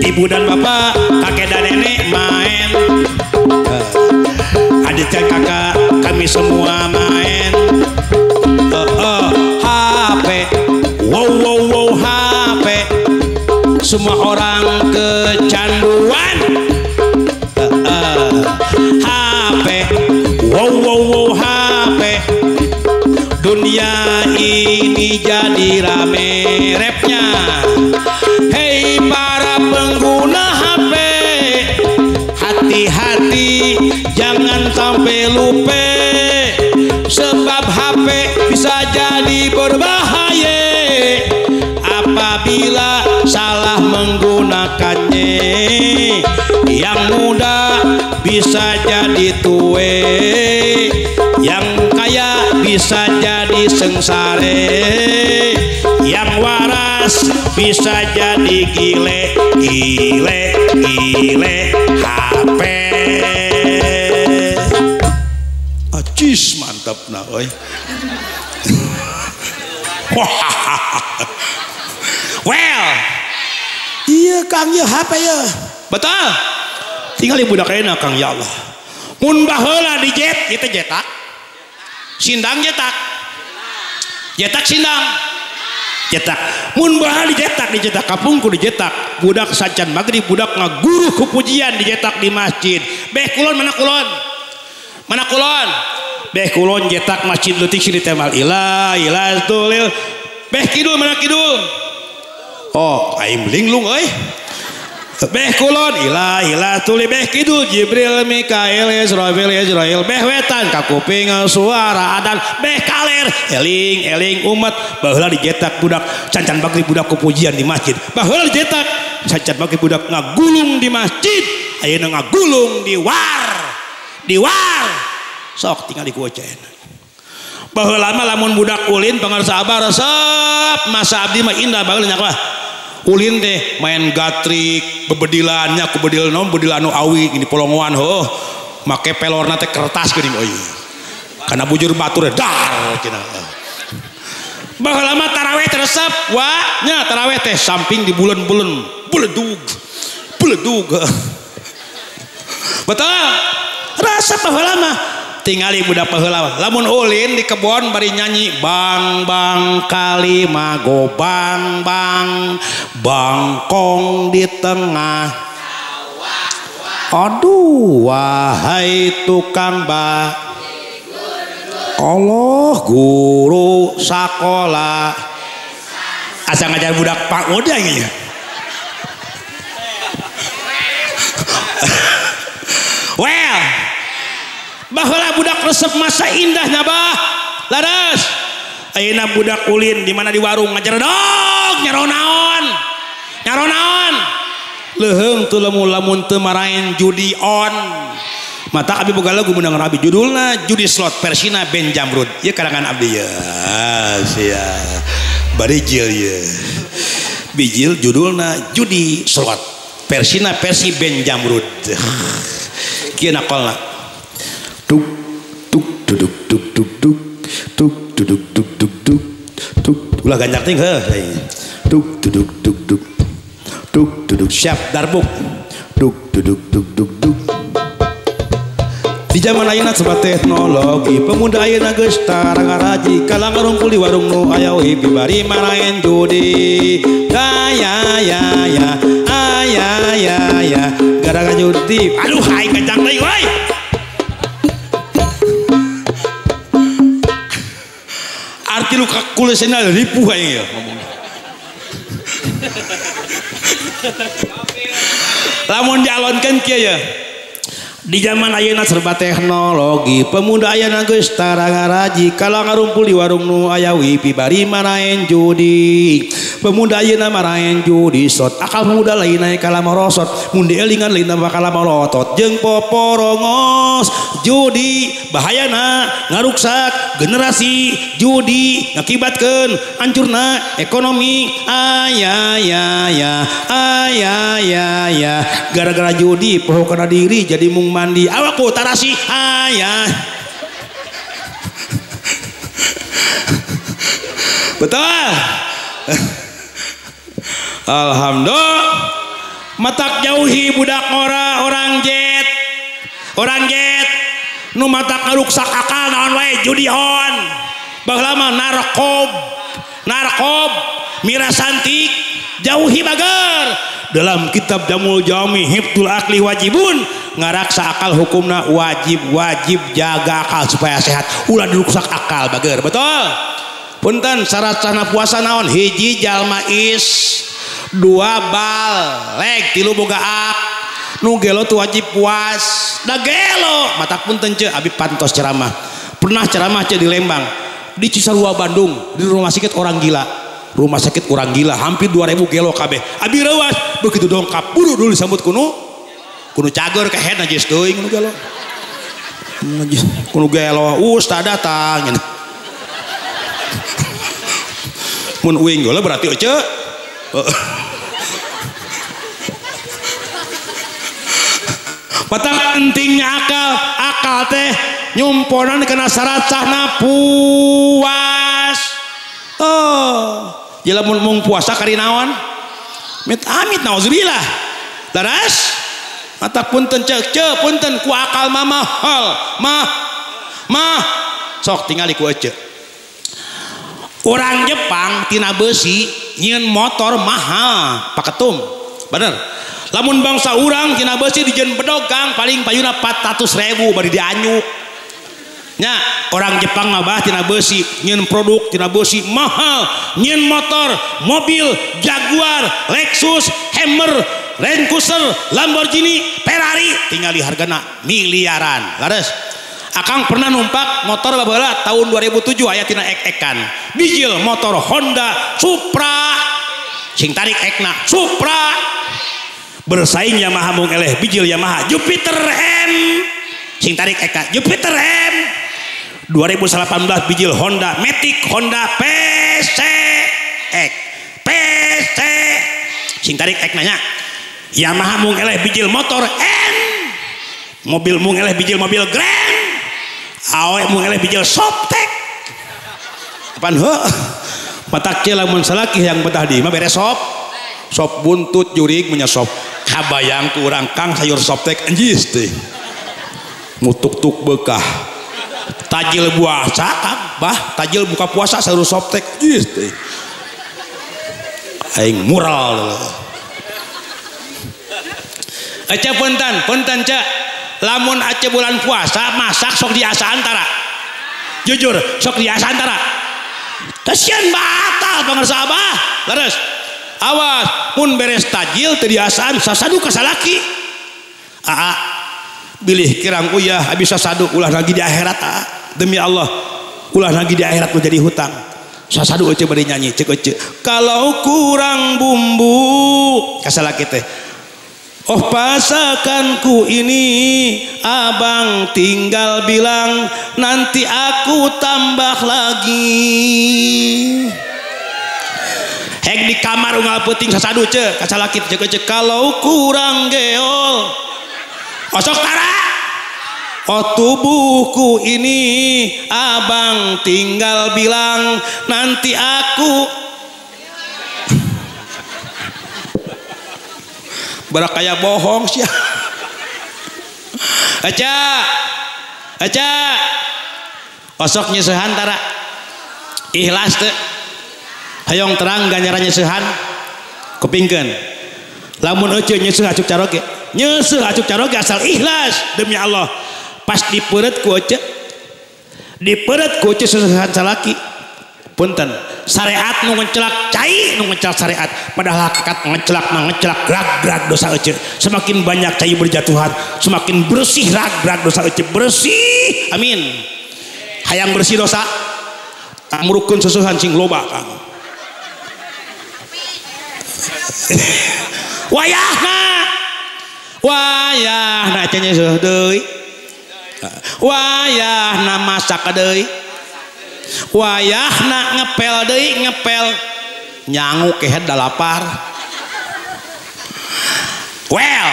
ibu dan bapak kakek dan nenek main adik dan kakak kami semua main HP wow HP semua orang kecanduan HP wow HP dunia ini jadi rame rapnya. Hei para pengguna HP, hati-hati jangan sampai lupa, sebab HP bisa jadi berbahaya apabila salah menggunakannya. Yang muda bisa jadi tue, yang kaya bisa jadi sengsare, yang waras bisa jadi gile HP. Acis mantap nah oi. Well, iya Kang ya HP ya. Betul. Tinggal budak enak Kang ya Allah. Mun baheula di jet kita jetak. Sindang jetak. Jetak sindang. Jetak. Mun baheula dicetak kapungku dicetak. Budak sacan maghrib budak ngaguru ku pujian dicetak di masjid. Beh kulon mana kulon? Mana kulon? Beh kulon jetak masjid leutik sini temal ilah tulil. Beh kidul mana kidul? Oh, aing linglung euy. Beh kulon ilah tulil beh kidul Jibril Mikail Israfil beh wetan ka kuping suara adan beh kaler eling umat baheula dicetak budak cancan bagri budak pujian di masjid. Baheula dicetak cancan bagri budak ngagulung di masjid. Ayeuna ngagulung di war. Sok tinggal dikuoceun. Baheula mah lamun budak ulin pangarsa abah resep masa abdi mah indah baheula nya lah. Ulin teh main gatrik bebedilannya ku bedil naon bedil anu awi ini polongoan heuh make pelorna teh kertas geuning euy. Kana bujur batur dar cenah. Baheula mah tarawih teh resep wa nya tarawih teh samping di bulan-bulan buledug. Betul. Resep baheula mah tingali budak baheula lamun ulin di kebon bari nyanyi bang kali mago bang bangkong di tengah. Aduh wahai tukang Allah guru sakola asa ngajar budak pak udah gitu. Well, baheula budak resep masa indahnya bah laras. Ayeuna budak ulin di mana di warung ngajar dog nyaronaon leuheung teu lamun teu marahin judi on. Mata abdi boga lagu menang rabi judulna judi slot Persina Ben Jamrud. Ieu karangan abdi ya. Sia. Barijil ya. Bijil judulna judi slot Persina Persi Ben Jamrud. Kieu nakolna. Tuk duduk ulah ganjak ting heuh tuk duduk siap darbuk duduk di zaman ayeuna sebab teknologi pemuda ayeuna geus tara ngaraji kalang ngarumpul di warung nu aya we bibari maraen judi ya gara-gara judi aduh aing ganjak teuing we. Arti lu kulisena ripuh aing ya ngomong. Lamun dialonkeun kieu ya. Di zaman ayeuna serba teknologi pemuda ayeuna geus tara ngaraji kalang ngarumpul di warung nu aya wifi bari maraen judi. Pemuda ayeuna maraen judi sot akal pemuda lain naik kala merosot mun dielingan lain bakal malotot jeung poporongos judi bahayana ngaruksak generasi judi ngakibatkeun hancurna ekonomi aya gara-gara judi poho kana diri jadi mung mandi awaku tarasi aya. Betul. Alhamdulillah matak jauhi budak orang jet nu matak ngaruksak akal naon wae judihon baheula mah narkob mirasantik jauhi bager. Dalam kitab Jamul Jami Hifdzul Akli Wajibun ngaraksa akal hukumna wajib jaga akal supaya sehat ulah diruksak akal bager. Betul. Punten syarat sahna puasa naon hiji jalma dua bal leg tilu boga ak nu gelo tu wajib puas da gelo matak punten ce abi pantos ceramah pernah ceramah ce di Lembang di Cisarua Bandung di rumah sakit orang gila hampir 2000 gelo kabeh abi rewas begitu dongkap buru dulu disambut kuno cager ke head najis teuing kuno gelo ustad datang mun uing gola berarti ece patang pentingnya akal teh nyumponan kena syarat sahna puas jela mun puasa karinaon amit nauzubillah laras mata punten cek punten ku akal mahal mah sok tingali ku ece orang Jepang tina besi nyieun motor mahal paketum bener lamun bangsa urang tina besi dijeun bedogang paling payuna 400.000 bari dianyuk nya orang Jepang mah tina besi nyieun produk tina besi mahal nyieun motor mobil Jaguar Lexus Hammer Land Cruiser Lamborghini Ferrari tinggali hargana miliaran laras akang pernah numpak motor baheula tahun 2007 aya tina ek-ekan bijil motor Honda Supra sing tarik ekna Supra bersaing Yamaha mung eleh bijil Yamaha Jupiter M sing tarik eka Jupiter M 2018 bijil Honda Matic Honda PC sing tarik ek nanya Yamaha mung eleh bijil motor N mobil mung eleh bijil mobil Grand awe mung eleh bijil Softek apaan matak lamun salaki yang betah di mah beres sop buntut jurig menyesop kabayang tu urang kang sayur Softek anjis teh mutuk-tuk bekah tajil puasa kan tajil buka puasa sayur Softek anjis teh aing mural aca punten cak lamun aca bulan puasa masak sok diasa antara jujur sok diasa antara kasian batal pangarsa abah leres awas mun beres tajil teu diasaan sasadu ka salaki bilih kirang uyah habis sasadu ulah lagi di akhirat demi Allah ulah lagi di akhirat menjadi hutang sasadu ece bari nyanyi cek ece kalau kurang bumbu ka salaki teh oh pasakanku ini abang tinggal bilang nanti aku tambah lagi hek di kamar unggal peuting sasadu cek kasalaki cek kalau kurang geol osok tara oh tubuhku ini abang tinggal bilang nanti aku barak kayak bohong sih aca osok nyesehan tara ikhlas teh hayong terang ganjaran nyesehan kepingkeun lamun ece nyeseh acuk caroge asal ikhlas demi Allah pas dipeureut ku ece sesehan salaki punten syariat nu ngecelak cai nu ngecelak syariat padahal hakikat ngecelak rag dosa ece semakin banyak cai berjatuhan semakin bersih rag dosa ece bersih amin hayang bersih dosa tak murukkeun sesehan sing loba kang wayahna cenah seuh deui wayahna masak deui wayahna ngepel deui nyangu kehet da lapar well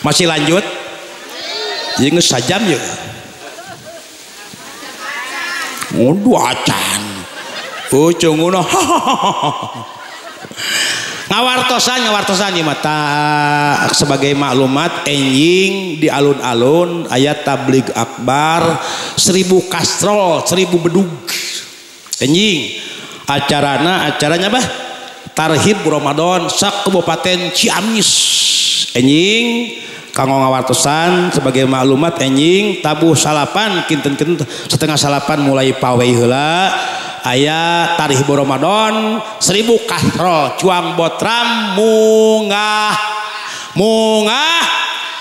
masih lanjut jeung geus sajam ye dua acan cunguna ngawartosan di mata sebagai maklumat enjing di alun-alun ayat tabligh akbar 1000 kastrol 1000 bedug enjing acaranya apa tarhib Ramadan sak Kabupaten Ciamis enjing kanggo ngawartosan sebagai maklumat enjing tabuh salapan kinten setengah salapan mulai pawai heula aya tarikh Ramadan 1000 kastrol cuang botram munggah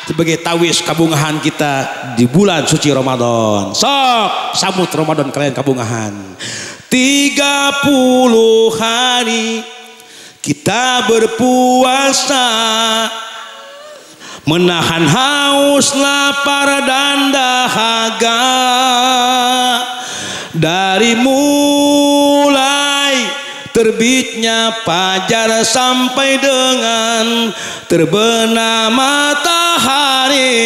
sebagai tawis kabungahan kita di bulan suci Ramadan sok sambut Ramadan kalian kabungahan 30 hari kita berpuasa menahan haus lapar dan dahaga dari mulut terbitnya fajar sampai dengan terbenam matahari.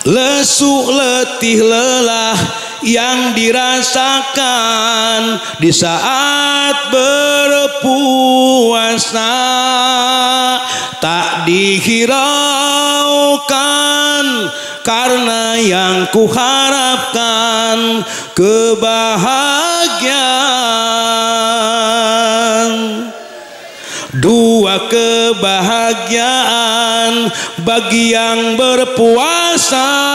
Lesu letih lelah yang dirasakan di saat berpuasa tak dihiraukan, karena yang kuharapkan kebahagiaan. Dua kebahagiaan bagi yang berpuasa.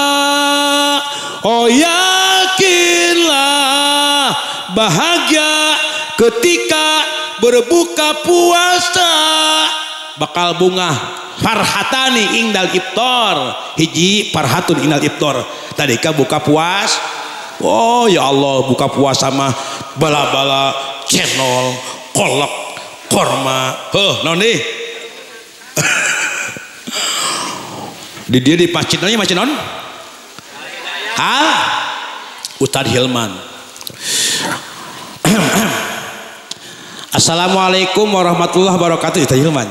Oh yakinlah bahagia ketika berbuka puasa. Bakal bunga farhatani indal iftar. Hiji farhatun indal iftar. Tadi ka buka puas. Oh ya Allah, buka puasa mah bala-bala cendol, kolak, korma. Non nih. Di dia di masjid non? Ustadz Hilman. Assalamualaikum warahmatullahi wabarakatuh. Ustadz Hilman.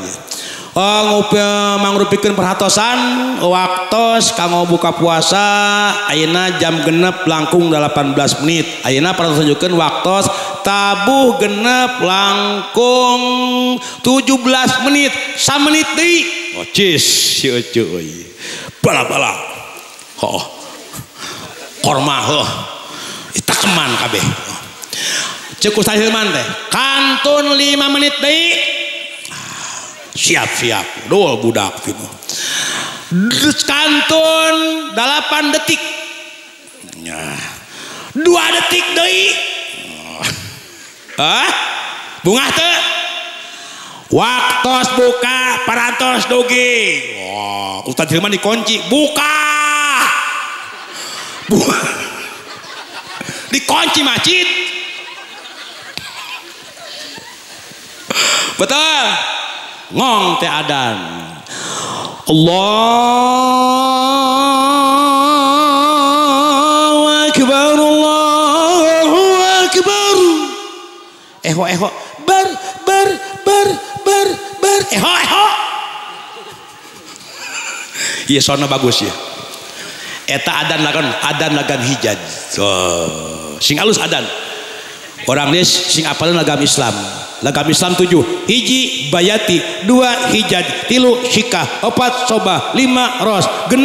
Mangrupikeun perhatosan waktos kanggo buka puasa ayeuna jam genep langkung 18 menit. Ayeuna pertunjukeun waktos tabuh genep langkung 17 menit. 3 menit deui. Oh cis si euceu euy. Bala-bala. Korma kita keman kabeh. Cek Ustaz Hilman teh kantun 5 menit deui. Siap-siap dol budak gitu. Kantun 8 detik. 2 detik deui. Bunga teh waktos buka parantos dugi. Ustaz Hilman dikunci buka. Dikunci masjid. Betul. Ngong teh adan. Allahu akbar, Allahu akbar. Eho bar eho. Iya sono bagus ya. Eta adan lagan hijaj. Sing alus adan. Orang dia sing apalin lagam Islam. Lagam Islam 7 hiji bayati, 2 hijaj, 3 syikah, 4 sobah, 5 ros, 6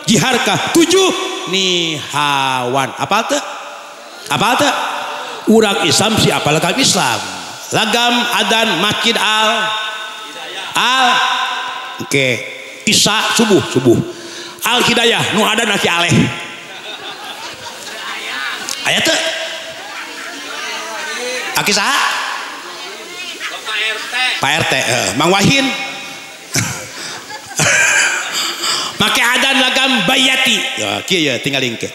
jiharkah, 7 nihawan. Apa tuh? Urang Islam si apa lagam Islam? Lagam adan masjid al oke. Isya subuh al hidayah nu adan aki aleh ayat tuh aki saha Pak RT Mang Wahin make adan lagam bayati ya kieu ya tinggal ingke.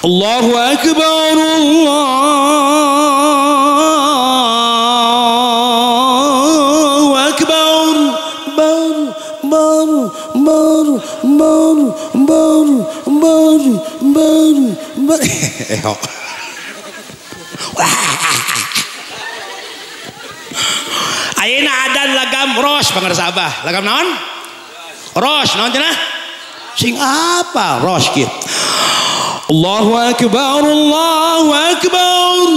Allahu akbar, Allahu akbar. Baru ayeuna adan lagam ros pangarsa Abah. Lagam naon? Ros naon cenah? Sing apa? Ros kieu. Allahu akbar, Allahu akbar.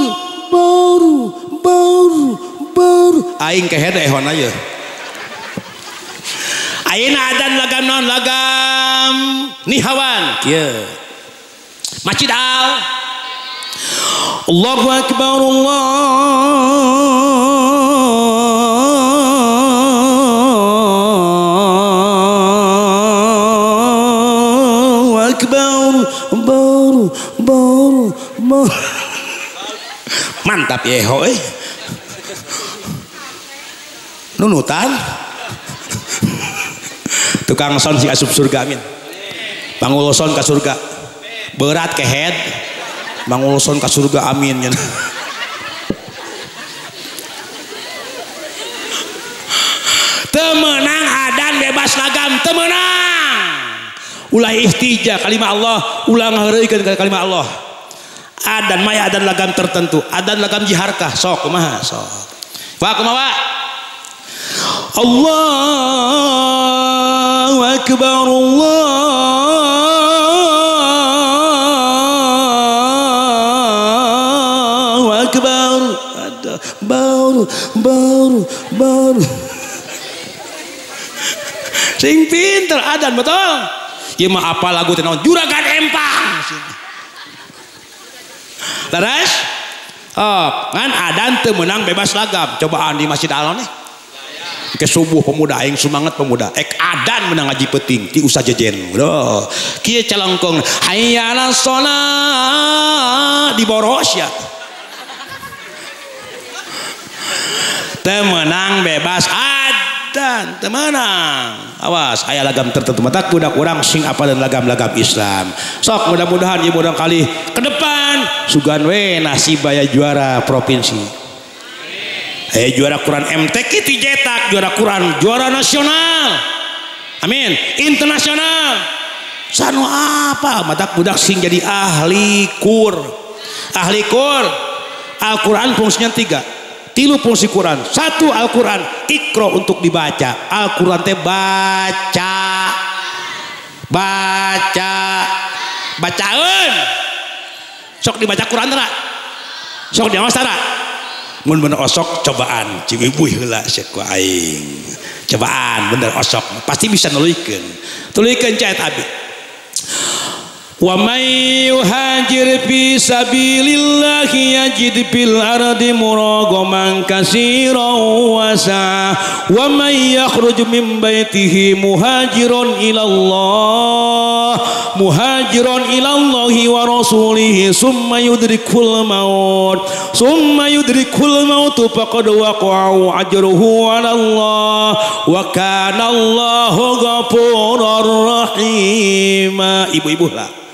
Baru aing kehed ehon aja. Ayeuna adan lagam naon? Lagam nihawan kieu. Masjid al Allahu akbar, Allahu akbar. Baru mantap ya ho nunutan tukang son si asup surga amin. Panguluson ke surga berat ke head manguluson ke surga amin. Temenang adan bebas lagam temenang ulah ihtija kalimah Allah ulang hareuikeun kalimat Allah Adan mah adan lagam tertentu, adan lagam jiharkah sok kumaha sok. Wa kumaha? Allahu akbar Allahu akbar. Ada baru sing pinter adan betul. Ieu mah apa lagu teh naon? Juragan Empang. Laras? Oh, kan adan teu meunang bebas lagam. Cobaan di Masjid Al nih. Ke subuh pemuda aing semangat pemuda. Ek adan menang ngaji penting ti usah jejen. Duh. Kieu calongkong hayya 'alas shalah di boros ya. Teu meunang bebas adan, teu meunang. Awas aya lagam tertentu mata budak urang sing apa dan lagam-lagam Islam. Sok mudah-mudahan ieu mudah kali ke depan sugan we nasib aya juara provinsi. Juara Quran MTQ dicetak, juara Quran, juara nasional. Amin. Internasional. Sanu apa? Matak budak sing jadi ahli kur. Ahli kur. Al-Quran fungsinya 3. 3 fungsi Quran. 1 Al-Quran, Iqra untuk dibaca. Al-Quran teh bacaeun. Sok dibaca Quran tara. Sok diawas tara. Mun bener osok cobaan cibibuih heula ceuk ku aing. Cobaan bener osok pasti bisa nuluykeun. Tuluykeun caet abi. Wa may yuhajir fi sabilillahi yajid fil ardi muragaman katsiran wa sa wa may yakhruj min baitihi muhajiran ila Allah wa rasulihi summa yudrikul maut faqad waqa'a ajruhu 'ala Allah wa kana Allahu ghafurur rahim. Ibu-ibu lah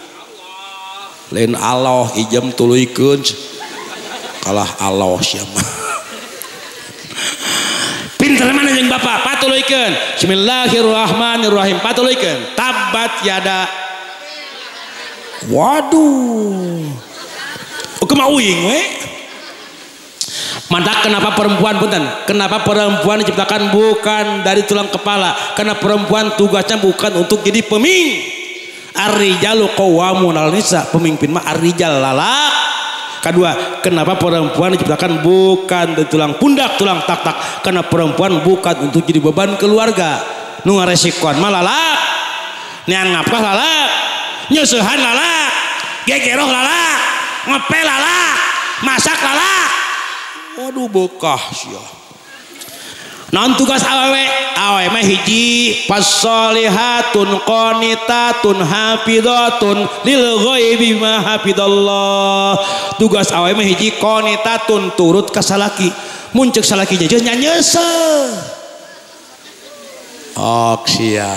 lain Allah ijem tuluykeun kalah Allah siapa pinter mana jeung bapak patuluykeun bismillahirrahmanirrahim patuluykeun tabat yada waduh kumaha uing we mantak kenapa perempuan diciptakan bukan dari tulang kepala karena perempuan tugasnya bukan untuk jadi pemimpin. Ar-rijalu qawwamun 'alan nisa, pemimpin mah ar-rijal lalak. Kedua, kenapa perempuan diciptakan bukan dari tulang pundak, tulang tak-tak? Karena perempuan bukan untuk jadi beban keluarga. Nu ngaresikoan mah lalak. Nean ngapkah lalak, nyeusehan lalak, gegeroh lalak, ngepel lalak, masak lalak. Waduh bekah sia. Naon tugas awewe mah hiji fasolihatun qanitatun hafidhatun lil ghaibi ma hafidallah. Tugas awewe mah hiji qanitatun turut ka salaki mun ceuk salaki jeung nyanyeuseuh sia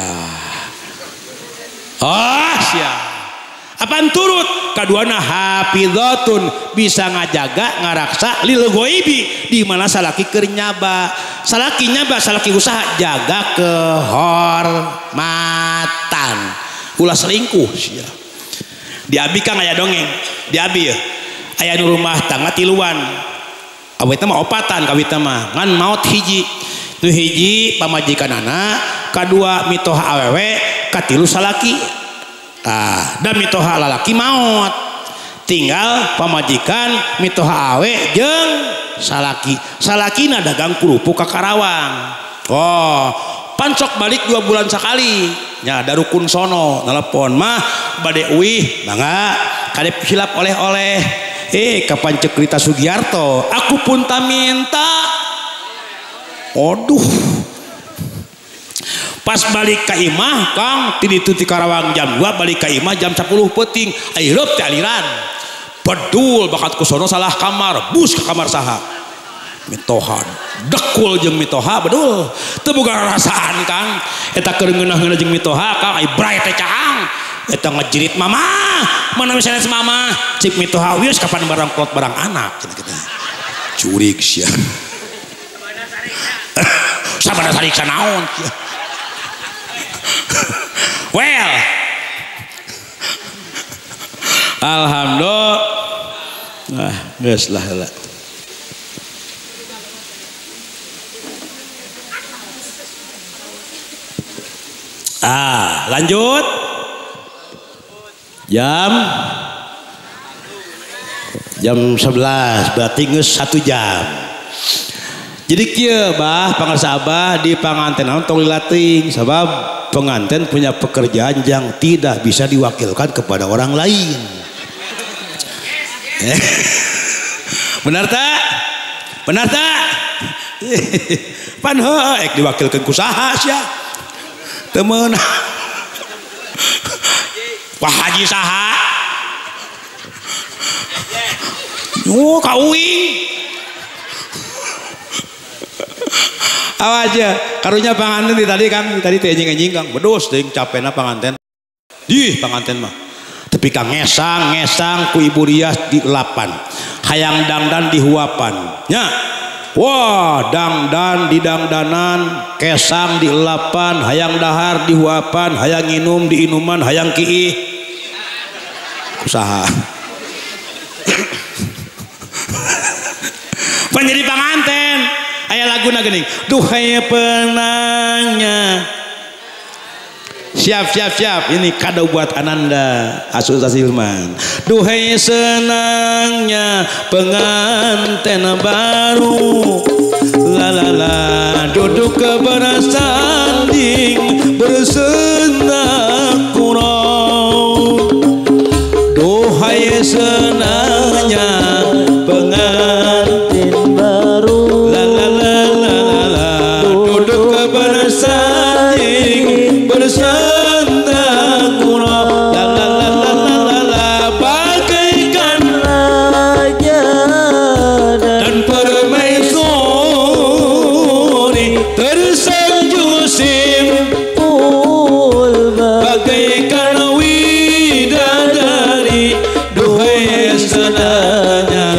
apaan turut kaduana hafidhatun bisa ngajaga ngaraksa lil ghaibi di mana salaki keur nyaba salaki usaha jaga kehormatan ulah selingkuh sia di abi kang aya dongeng di abi aya nu rumah tangga tiluan awet mah opatan kawit mah ngan maot hiji nu hiji pamajikanana kadua mitoha awewe katilu salaki dan mitoha lalaki maut tinggal pamajikan mitoha awe jeung salakina dagang kerupuk ka Karawang. Pancok balik 2 bulan sekali nya darukun sono nelpon mah bade uih mangga kadep hilap oleh-oleh kapan cek Rita Sugiarto aku pun tak minta. Pas balik ka imah Kang ti Karawang jam 2 balik ka imah jam 10 peuting aireup teh aliran bedul bakat ku sono salah kamar bus ke kamar saha mitohan dekul jeung mitoha bedul teu boga rasaan Kang eta keur ngeunah-ngeunah jeung mitoha Kang ai bray teh caang eta ngajerit mama mana misalnya mama cik mitoha wios kapan barang klot barang anak kita curig sia sabada sariksa naon well alhamdulillah Nah, geus lah heula. Lanjut. Jam 11 berarti geus 1 jam. Jadi kieu bah pangarsa abah di panganten tong lilating sabab pengantin punya pekerjaan yang tidak bisa diwakilkan kepada orang lain. Benar tak? Benar tak? Pan ek diwakilkan ku saha sia? Temen. Pak Haji saha? Oh, kauing. Awaja, karunya panganten tadi kan, tadi teh anjing Kang, bedus teuing capena panganten. Di panganten mah. Tapi Kang ngesang ku Ibu Rias di 8. Hayang dangdan di huapan. Nya. Wah, dangdan di dangdanan, kesang di 8, hayang dahar di huapan, hayang nginum di inuman, hayang kiih. Usaha. Penjadi panganten. Aya laguna geuning, duhai penangnya. Siap. Ini kado buat Ananda Asusa Silman. Duhai senangnya pengantin baru. La duduk ke bersanding bersendak kurang. Duhai senangnya pengantin baru. Bersanding bersandang kurang bagaikan raja dan permaisuri tersanjung simpul bagaikan widadari. Duhai senangnya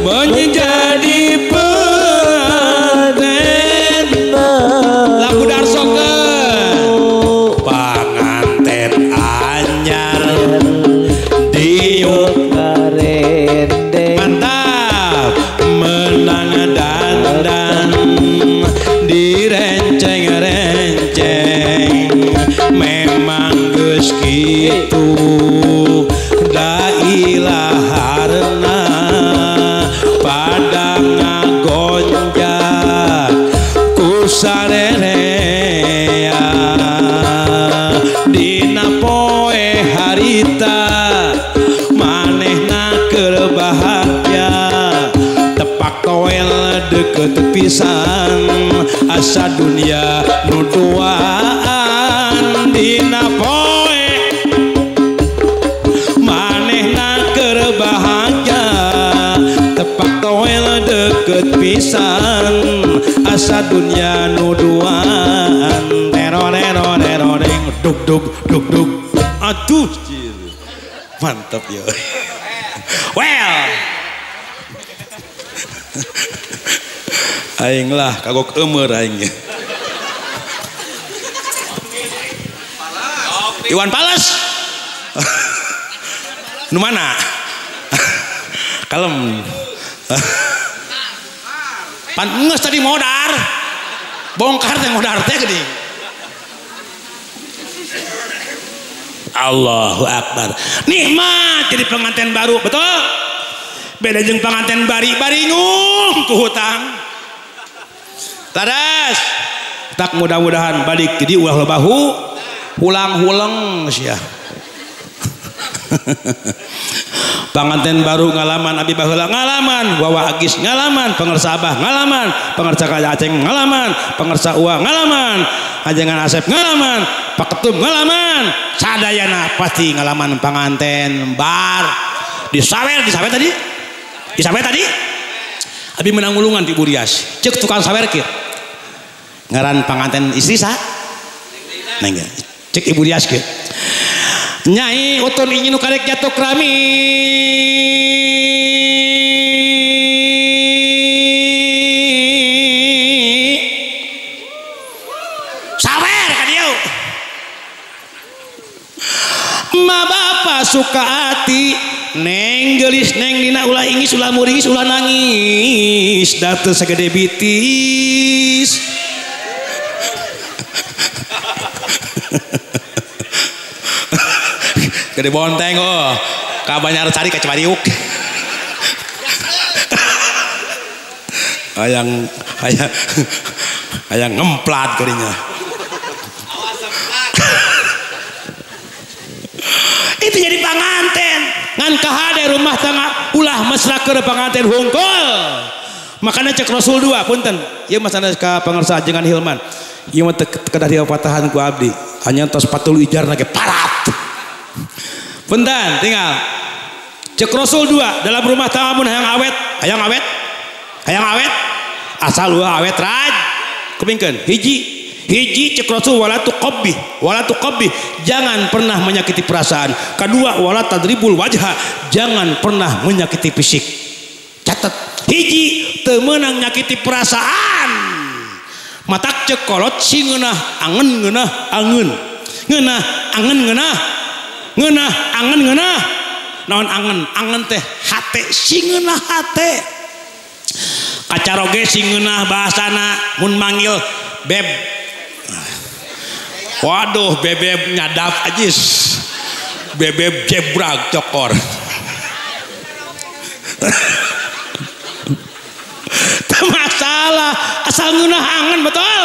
menjadi panganten anyar diuk karende mantap menang dandan direnceng-renceng memang geus kitu da ilaharna pada ngagonjak ku sarerea dina poe harita manehna keur bahagia tepak toel deket pisan asa dunia nuduaan dina poe manehna keur bahagia tepak toel deket pisan asa dunia nuduaan duk aduh mantap ya. Well aing lah kagok eumeur aing Iwan Pales nu mana kalem pan geus tadi modar bongkar teh modar teh geuning. Allahu Akbar. Nikmat jadi pengantin baru, betul? Beda jeung pengantin bari ngung ku hutang. Laras. Tak mudah-mudahan balik jadi ulah bahu ulang-ulang sia. Pangantin baru ngalaman abi baheula ngalaman, wawa agis ngalaman, pengersa abah ngalaman, pengersa kaya aceng ngalaman, pengersa uang ngalaman, ajengan asep ngalaman, pak ketum ngalaman, sadayana pasti ngalaman panganten bar disawer tadi abi menang ulungan di Burias cek tukang sawer kieu ngaran panganten istri sa neng cek Ibu Rias kieu Nyai utun ingin karek jatuh rami sawer ka dieu ma bapa suka hati neng gelis neng dina ulah ingis ulah muringis ulah nangis dateu sagede bitis gede bonteng oh ka Banjar Sari ka Cibariuk hayang ngemplat gerinya itu jadi panganten ngan kahade rumah tangga ulah mesra keur panganten hungkul makanya cek Rasul 2 punten ieu masana ka pangarsa ajengan Hilman ieu mah kedah diopatahan ku abdi hanya tos patul ijarna ge parat punten tinggal cek Rasul 2 dalam rumah tangga mun hayang awet asal awet raj kupingkeun hiji cek Rasul wala tuqabbih jangan pernah menyakiti perasaan. Kedua wala tadribul wajha jangan pernah menyakiti fisik. Catat hiji teu meunang nyakiti perasaan. Matak cek kolot si ngeunah angen naon angen teh hate si ngeunah hate kacaroge si ngeunah bahasana mun manggil beb waduh bebeb nyadap ajis bebeb jebrag cokor tak masalah asal ngeunah angen betul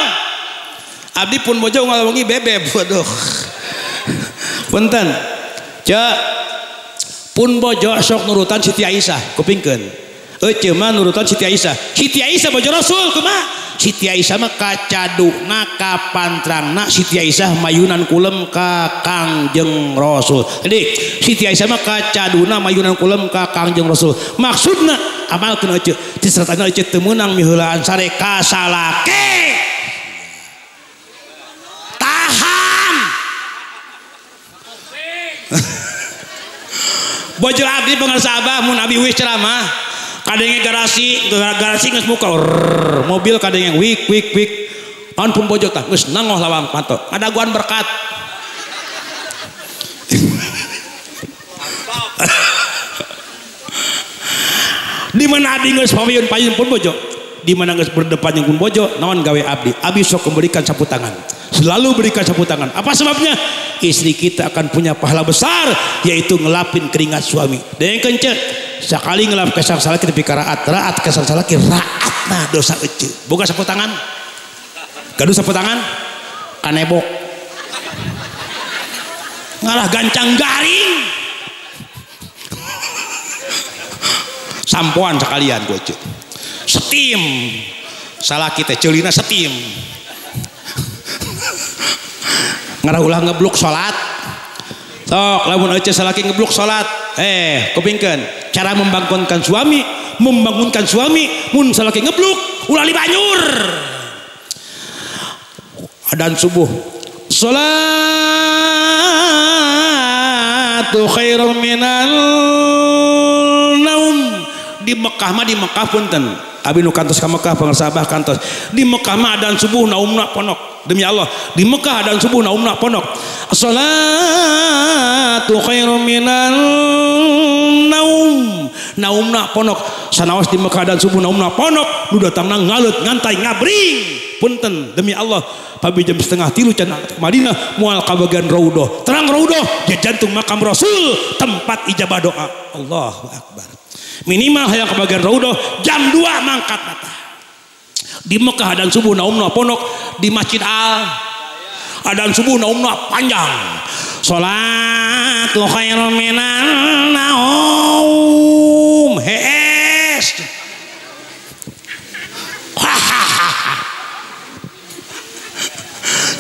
abdi pun bojo ngalomongi bebeb waduh punten cek pun bojo sok nurutan Siti Aisyah kupingkeun ece mah nurutan Siti Aisyah bojo Rasul kumaha Siti Aisyah mah kacaduna ka pantrangna Siti Aisyah mayunan kulem ka Kangjeng Rasul. Jadi Siti Aisyah mah kacaduna mayunan kulem ka Kangjeng Rasul. Maksudna amalkeun ece diseratana ece teu meunang miheulaan sare ka salake. Tahan. Bojo abdi pangarsa Abah mun abi wis ceramah kadenge garasi geus muka mobil kadenge wik ampun bojo tah geus nangoh lawang panto ngadaguan berkat di mana abdi geus payun pun bojo di mana geus berdepan jeung pun bojo naon gawe abdi sok memberikan sapu tangan selalu berikan sapu tangan apa sebabnya istri kita akan punya pahala besar yaitu ngelapin keringat suami dan yang kencet sekali ngelap kesang salaki tapi raat kesang salaki raat nah dosa ece boga sapu tangan gaduh sapu tangan kanebok ngalah gancang garing sampoan sekalian gue ece steam salaki teh ceulina steam ngarah ulah ngeblok salat sok lamun ece salaki ngeblok salat kupingkeun cara membangunkan suami mun salaki ngeblok ulah di banyur adzan subuh salatu khairum minal naum di Mekah punten abi nu kantos ka Mekah pangarsa Abah kantos di Mekah mah adzan subuh naumna ponok demi Allah di Mekah adzan subuh naumna ponok salatu khairum minal naumna ponok sanaos di Mekah adzan subuh naumna ponok nu datangna ngalut ngantai ngabring punten demi Allah pabi jam 2:30 can Madinah moal ka bagian raudhah terang raudhah di jantung makam Rasul tempat ijabah doa Allahu akbar minimal hayang ke bagian raudhah jam 2 mangkat mata di Mekah adzan subuh naumna ponok di Masjid adzan subuh naumna panjang salatu khairum minan naum hees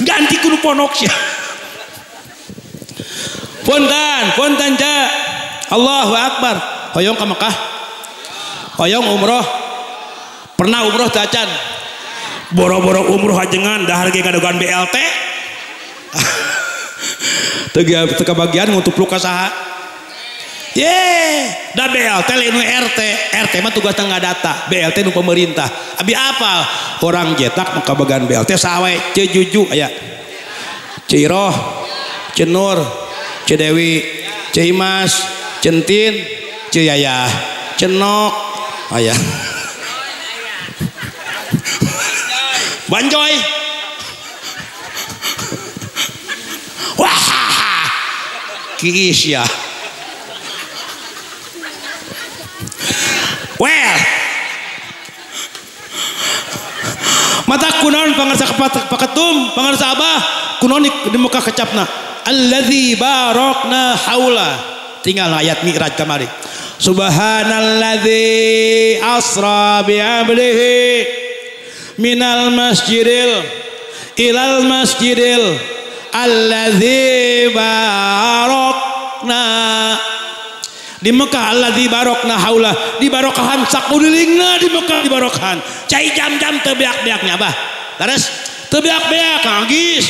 ganti kudu ponok sih punten cak Allahu akbar hoyong ke Mekah hoyong umroh pernah umroh tacan boro-boro umroh ajengan dahar ge kadogan BLT teu bagian ngutup luka saha da BLT lain RT mah tugas tengah data BLT nu pemerintah abi apa orang jetak maka bagian BLT sawe cejuju aya Ciroh Cenur Cedewi Cimas Centin Ceyaya Cenok aya Banjoy wah kiis ya well mata kunaon pangarsa paketum pangarsa abah kunaon di muka kecapna alladzi barakna haula tinggal ayat mi'raj kamari subhanalladzi asra bi 'abdihi minal masjidil ilal masjidil alladzi barakna di Mekah alladzi barakna haula di barokahan sakulilingna di Mekah di barokahan cai jam-jam teu beak-beaknya abah laras teu beak-beak geus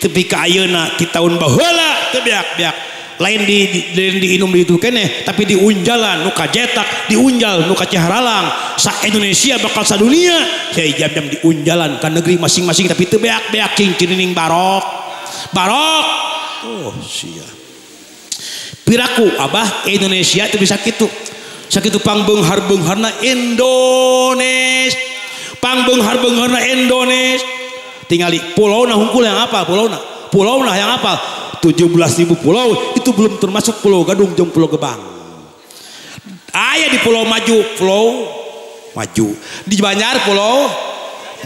tapi ka ayeuna ti taun baheula teu beak-beak lain di inum di itu keneh tapi di unjalan nu kajetak di unjal nu kaciharalang sa Indonesia bakal sadunia cai jam-jam di unjalan ka negeri masing-masing tapi teu beak-beak cing cirining barok oh sia piraku abah Indonesia itu bisa gitu sakitu pangbeunghar-beungharna Indonesia pangbeunghar-beungharna Indonesia tingali pulauna hungkul yang apa pulauna yang apa 17.000 pulau itu belum termasuk Pulau Gadung jeung Pulau Gebang aya di Pulau Maju di Banjar Pulau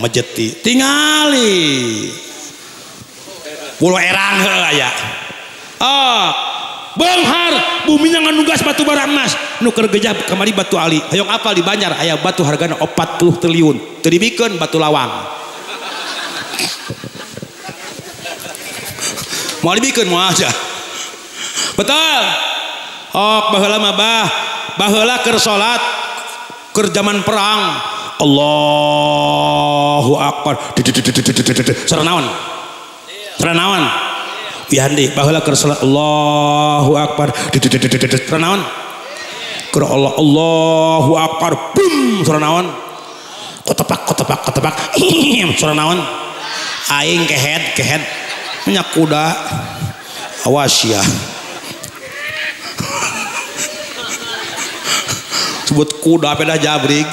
Majeti tingali Pulau Erang aya Beunghar buminya nganugas batu bara emas nu keur gejah kamari batu ali hayong apal di Banjar aya batu hargana 40 triliun teu dibikeun batu lawang mau dibikeun moal aja betul baheula mah baheula keur salat keur zaman perang Allahu akbar saranaon Bihandi baheula keur salat Allahu akbar saranaon keur Allahu akbar bum saranaon kotepak saranaon aing kehead nya kuda awas ya sebut kuda peda jabrig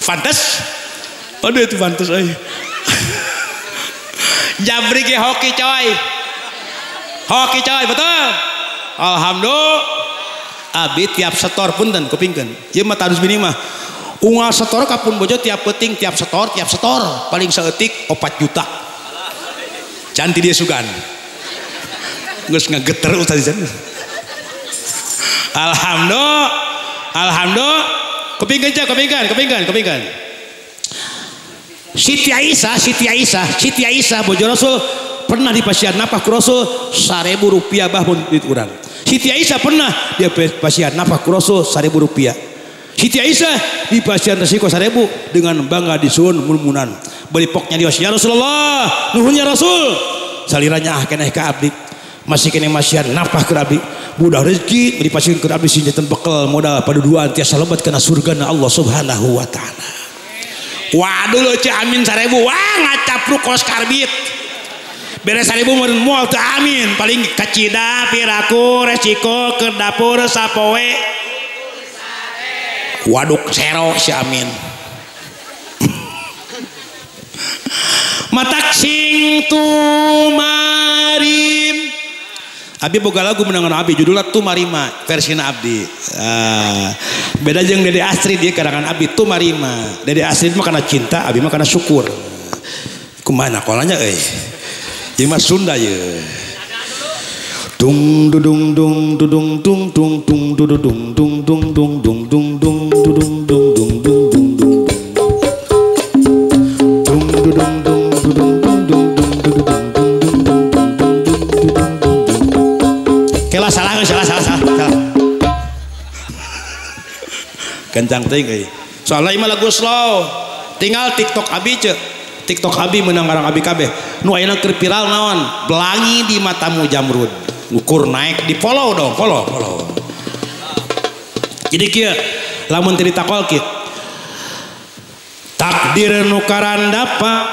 fantas aduh itu fantas jabrig ya hoki coy betul alhamdulillah abi tiap setor punten kupingkeun ieu mah tarus bini mah unggal setor kapun bojo tiap peuting tiap setor paling saeutik 4 juta cantik dia sugan geus ngageter ustaz alhamdulillah kepingkan Siti Aisyah bojo Rasul pernah dipasihan nafkah ku Rasul 1.000 rupiah bah mun duit urang Siti Aisyah pernah dia pasihan nafkah ku Rasul 1.000 rupiah Siti Aisyah di pasien resiko 1.000 dengan bangga disuun mulmunan beli poknya di ya Rasulullah nuhunnya Rasul saliranya keneh ka abdi masih keneh masihan nafkah ke abdi mudah rezeki beri pasien ke abdi sinjatan bekal modal paduduan tiasa lebat kena surgana Allah subhanahu wa ta'ala waduh lo cik amin 1.000 wah ngacapruk kos karbit beres 1.000 moal teu amin paling kacida piraku resiko ke dapur sapoe waduk sero si amin matak sing tumarim abi boga lagu menangan abi judulnya Tumarima versina abdi beda jeung Dede Astrid dia karangan abi Tumarima Dede Astrid mah kana cinta abi mah kana syukur kumaha kolanya ieu mah Sunda ye dung dudung dung dudung dung dung dung dudung dung dung dung dung dung dung dudung dung dung dung dung dung dung dudung dung dudung dung dung dung dung kela salah kencang teuing soalnya imah lagu slow tinggal TikTok abi ceu TikTok abi meunang ngarang abi kabeh nu ayeuna keur viral naon belangi di matamu Jamrud ukur naik di follow dong follow jadi kieu lamun teu ditakol kieu takdir nu karandapa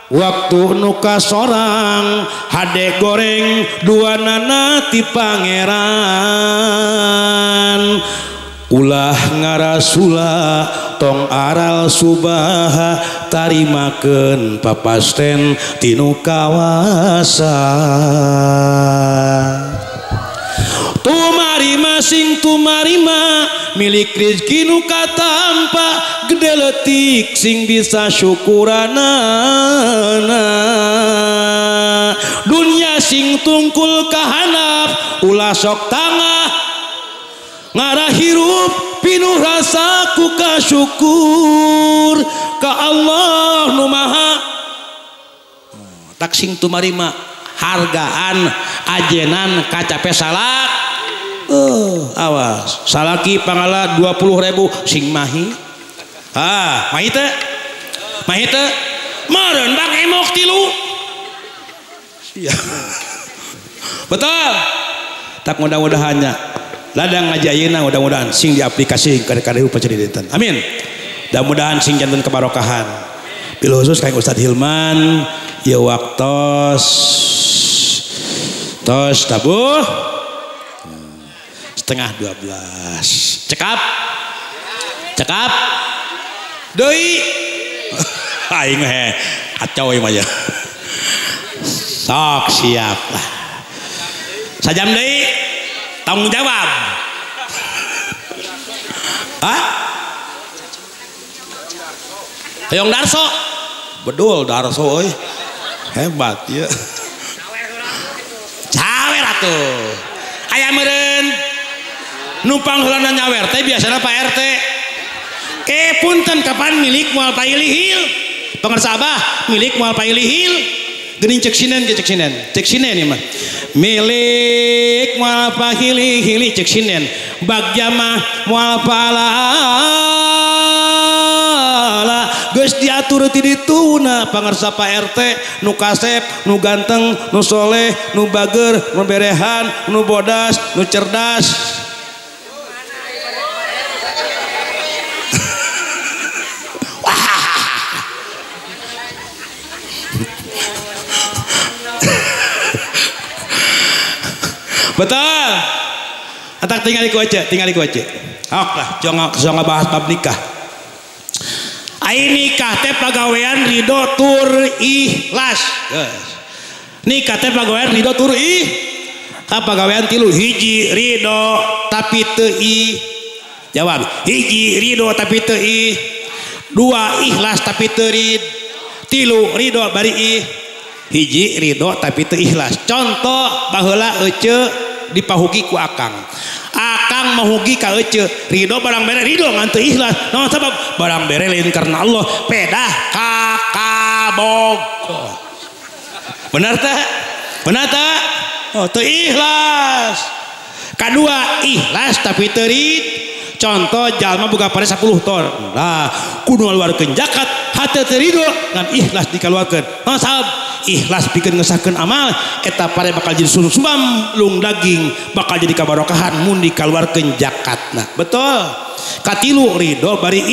waktu nuka sorang hade goreng dua nana ti pangeran ulah ngarasula tong aral subaha tarimakeun papasten tinu kawasa tumarima sing tumarima milik rezeki nu katampa gede leutik sing bisa syukurana dunya sing tungkul kahanap ulah sok tangah ngarah hirup pinuh rasa ku kasyukur ka Allah nu maha tak sing tumarima hargaan ajenan kacape salak awas salaki pangala 20.000 sing mahi mahi teh meureun bang emok tilu betul tak mudah-mudahannya ladang ngajayeuna mudah-mudahan sing diaplikasi kada upah dinten amin mudah-mudahan sing janten kebarokahan bil khusus kang Ustaz Hilman ya waktos tos tabuh 11:30 cekap deui aing he acau ieu mah ya sok siap lah sajam deui tanggung jawab Hayong Darso bedul Darso euy hebat ya cawer atuh aya meureun numpang heulana nyawer teh biasana Pak RT punten kapan milik moal pailihil pangarsa Abah milik moal pailihil geuning cek sinen ieu mah milik moal pahili-hili cek sinen bagja mah moal palala geus diatur ti dituna pangarsa Pak RT nu kasep nu ganteng nu soleh nu bager nu berehan nu bodas nu cerdas betul atak tinggal ku aja ok lah jangan bahas bab nikah ai nikah teh pagawean ridho tur ikhlas nikah teh pagawean ridho tur pagawean tilu hiji ridho tapi teu jawab hiji ridho tapi teu dua ikhlas tapi teu tilu ridho bari hiji ridho tapi teu ikhlas contoh baheula ece dipahugi ku akang mahugi ka ece ridho barang bere ridho ngan teu ikhlas naon sabab barang bere lain karena Allah pedah kakabog benar teh teu ikhlas kadua ikhlas tapi teu contoh jalma boga pare 10 ton lah kudu ngaluarkeun zakat hate teu ridho ngan ikhlas dikaluarkeun naon sabab ikhlas pikeun ngesahkeun amal eta pare bakal jadi sumbang lung daging bakal jadi kabarokahan mun dikaluarkeun zakatna betul katilu ridho bari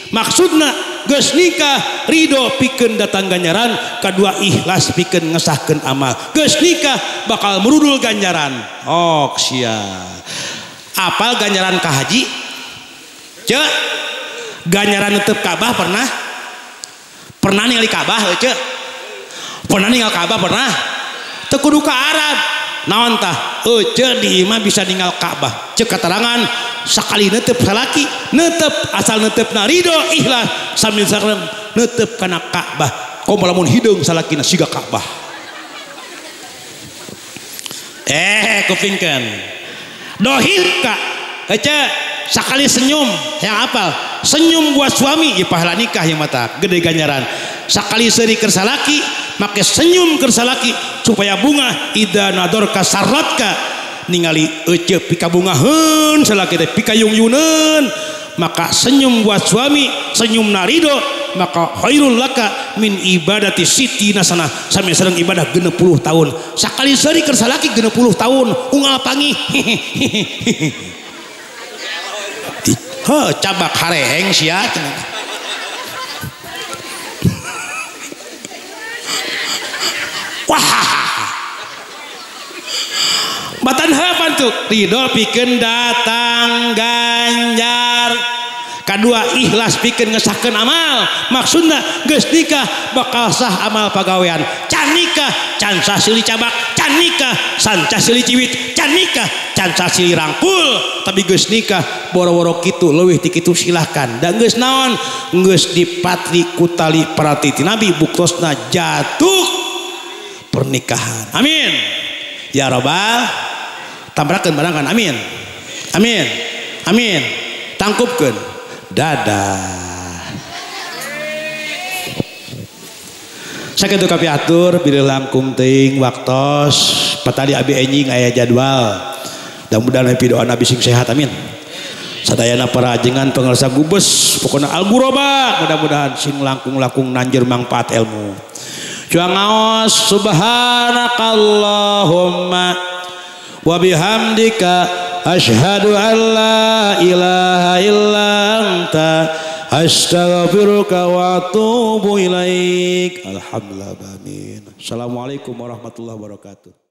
maksudna geus nikah ridho pikeun datang ganjaran kadua ikhlas pikeun ngesahkeun amal geus nikah bakal merudul ganjaran ok sia apal ganjaran ka haji ceu ganjaran neuteup Ka'bah pernah ningali Ka'bah ceu pernah ninggal Ka'bah pernah teu kudu ka Arab naon tah ece di imah bisa ninggal Ka'bah cek keterangan sakali neuteup salaki neuteup asal neuteup ridho ikhlas sambil sareng neuteup kana Ka'bah komo lamun hideung salakina siga Ka'bah kupingkeun dohir ka ece sakali senyum yang apal senyum buat suami ya pahala nikah yang mata gede ganjaran sakali seuri keur salaki make senyum keur salaki supaya bunga ida nador ka sarratka ningali ece pika bungaheun salaki teh pika yung-yuneun maka senyum buat suami senyum narido maka khairul laka min ibadati siti nasana sami sareng ibadah 60 tahun sakali seuri keur salaki 60 tahun unggal pangi cabak hareheng sia Batan harapan tuh ridho pikeun datang ganjar. Kedua ikhlas pikeun ngesahkeun amal. Maksudna geus nikah bakal sah amal pagawean. Can nikah can sah silih cabak, can nikah can sah silih ciwit, can nikah can sah silih rangkul. Tapi geus nikah boro-boro kitu leuwih ti kitu silahkan. Da geus naon? Geus dipatri ku tali parati ti Nabi buktosna jatuh pernikahan. Amin. Ya Rabbal tabrakeun barangan. Amin. Amin. Amin. Tangkupkeun. Dadah. Sakitu kapiatur bilih langkung teuing waktos patali abi enjing aya jadwal. Mudah-mudahan nepi doa Nabi sing sehat amin. Sadayana para ajengan pengarsa gubes pokona al guroba mudah-mudahan sing langkung-langkung nanjeur manfaat ilmu. Juang ngaos subhanakallahumma wa bihamdika asyhadu an la ilaha illa anta astaghfiruka wa atubu ilaik. Alhamdulillah amin. Assalamualaikum warahmatullahi wabarakatuh.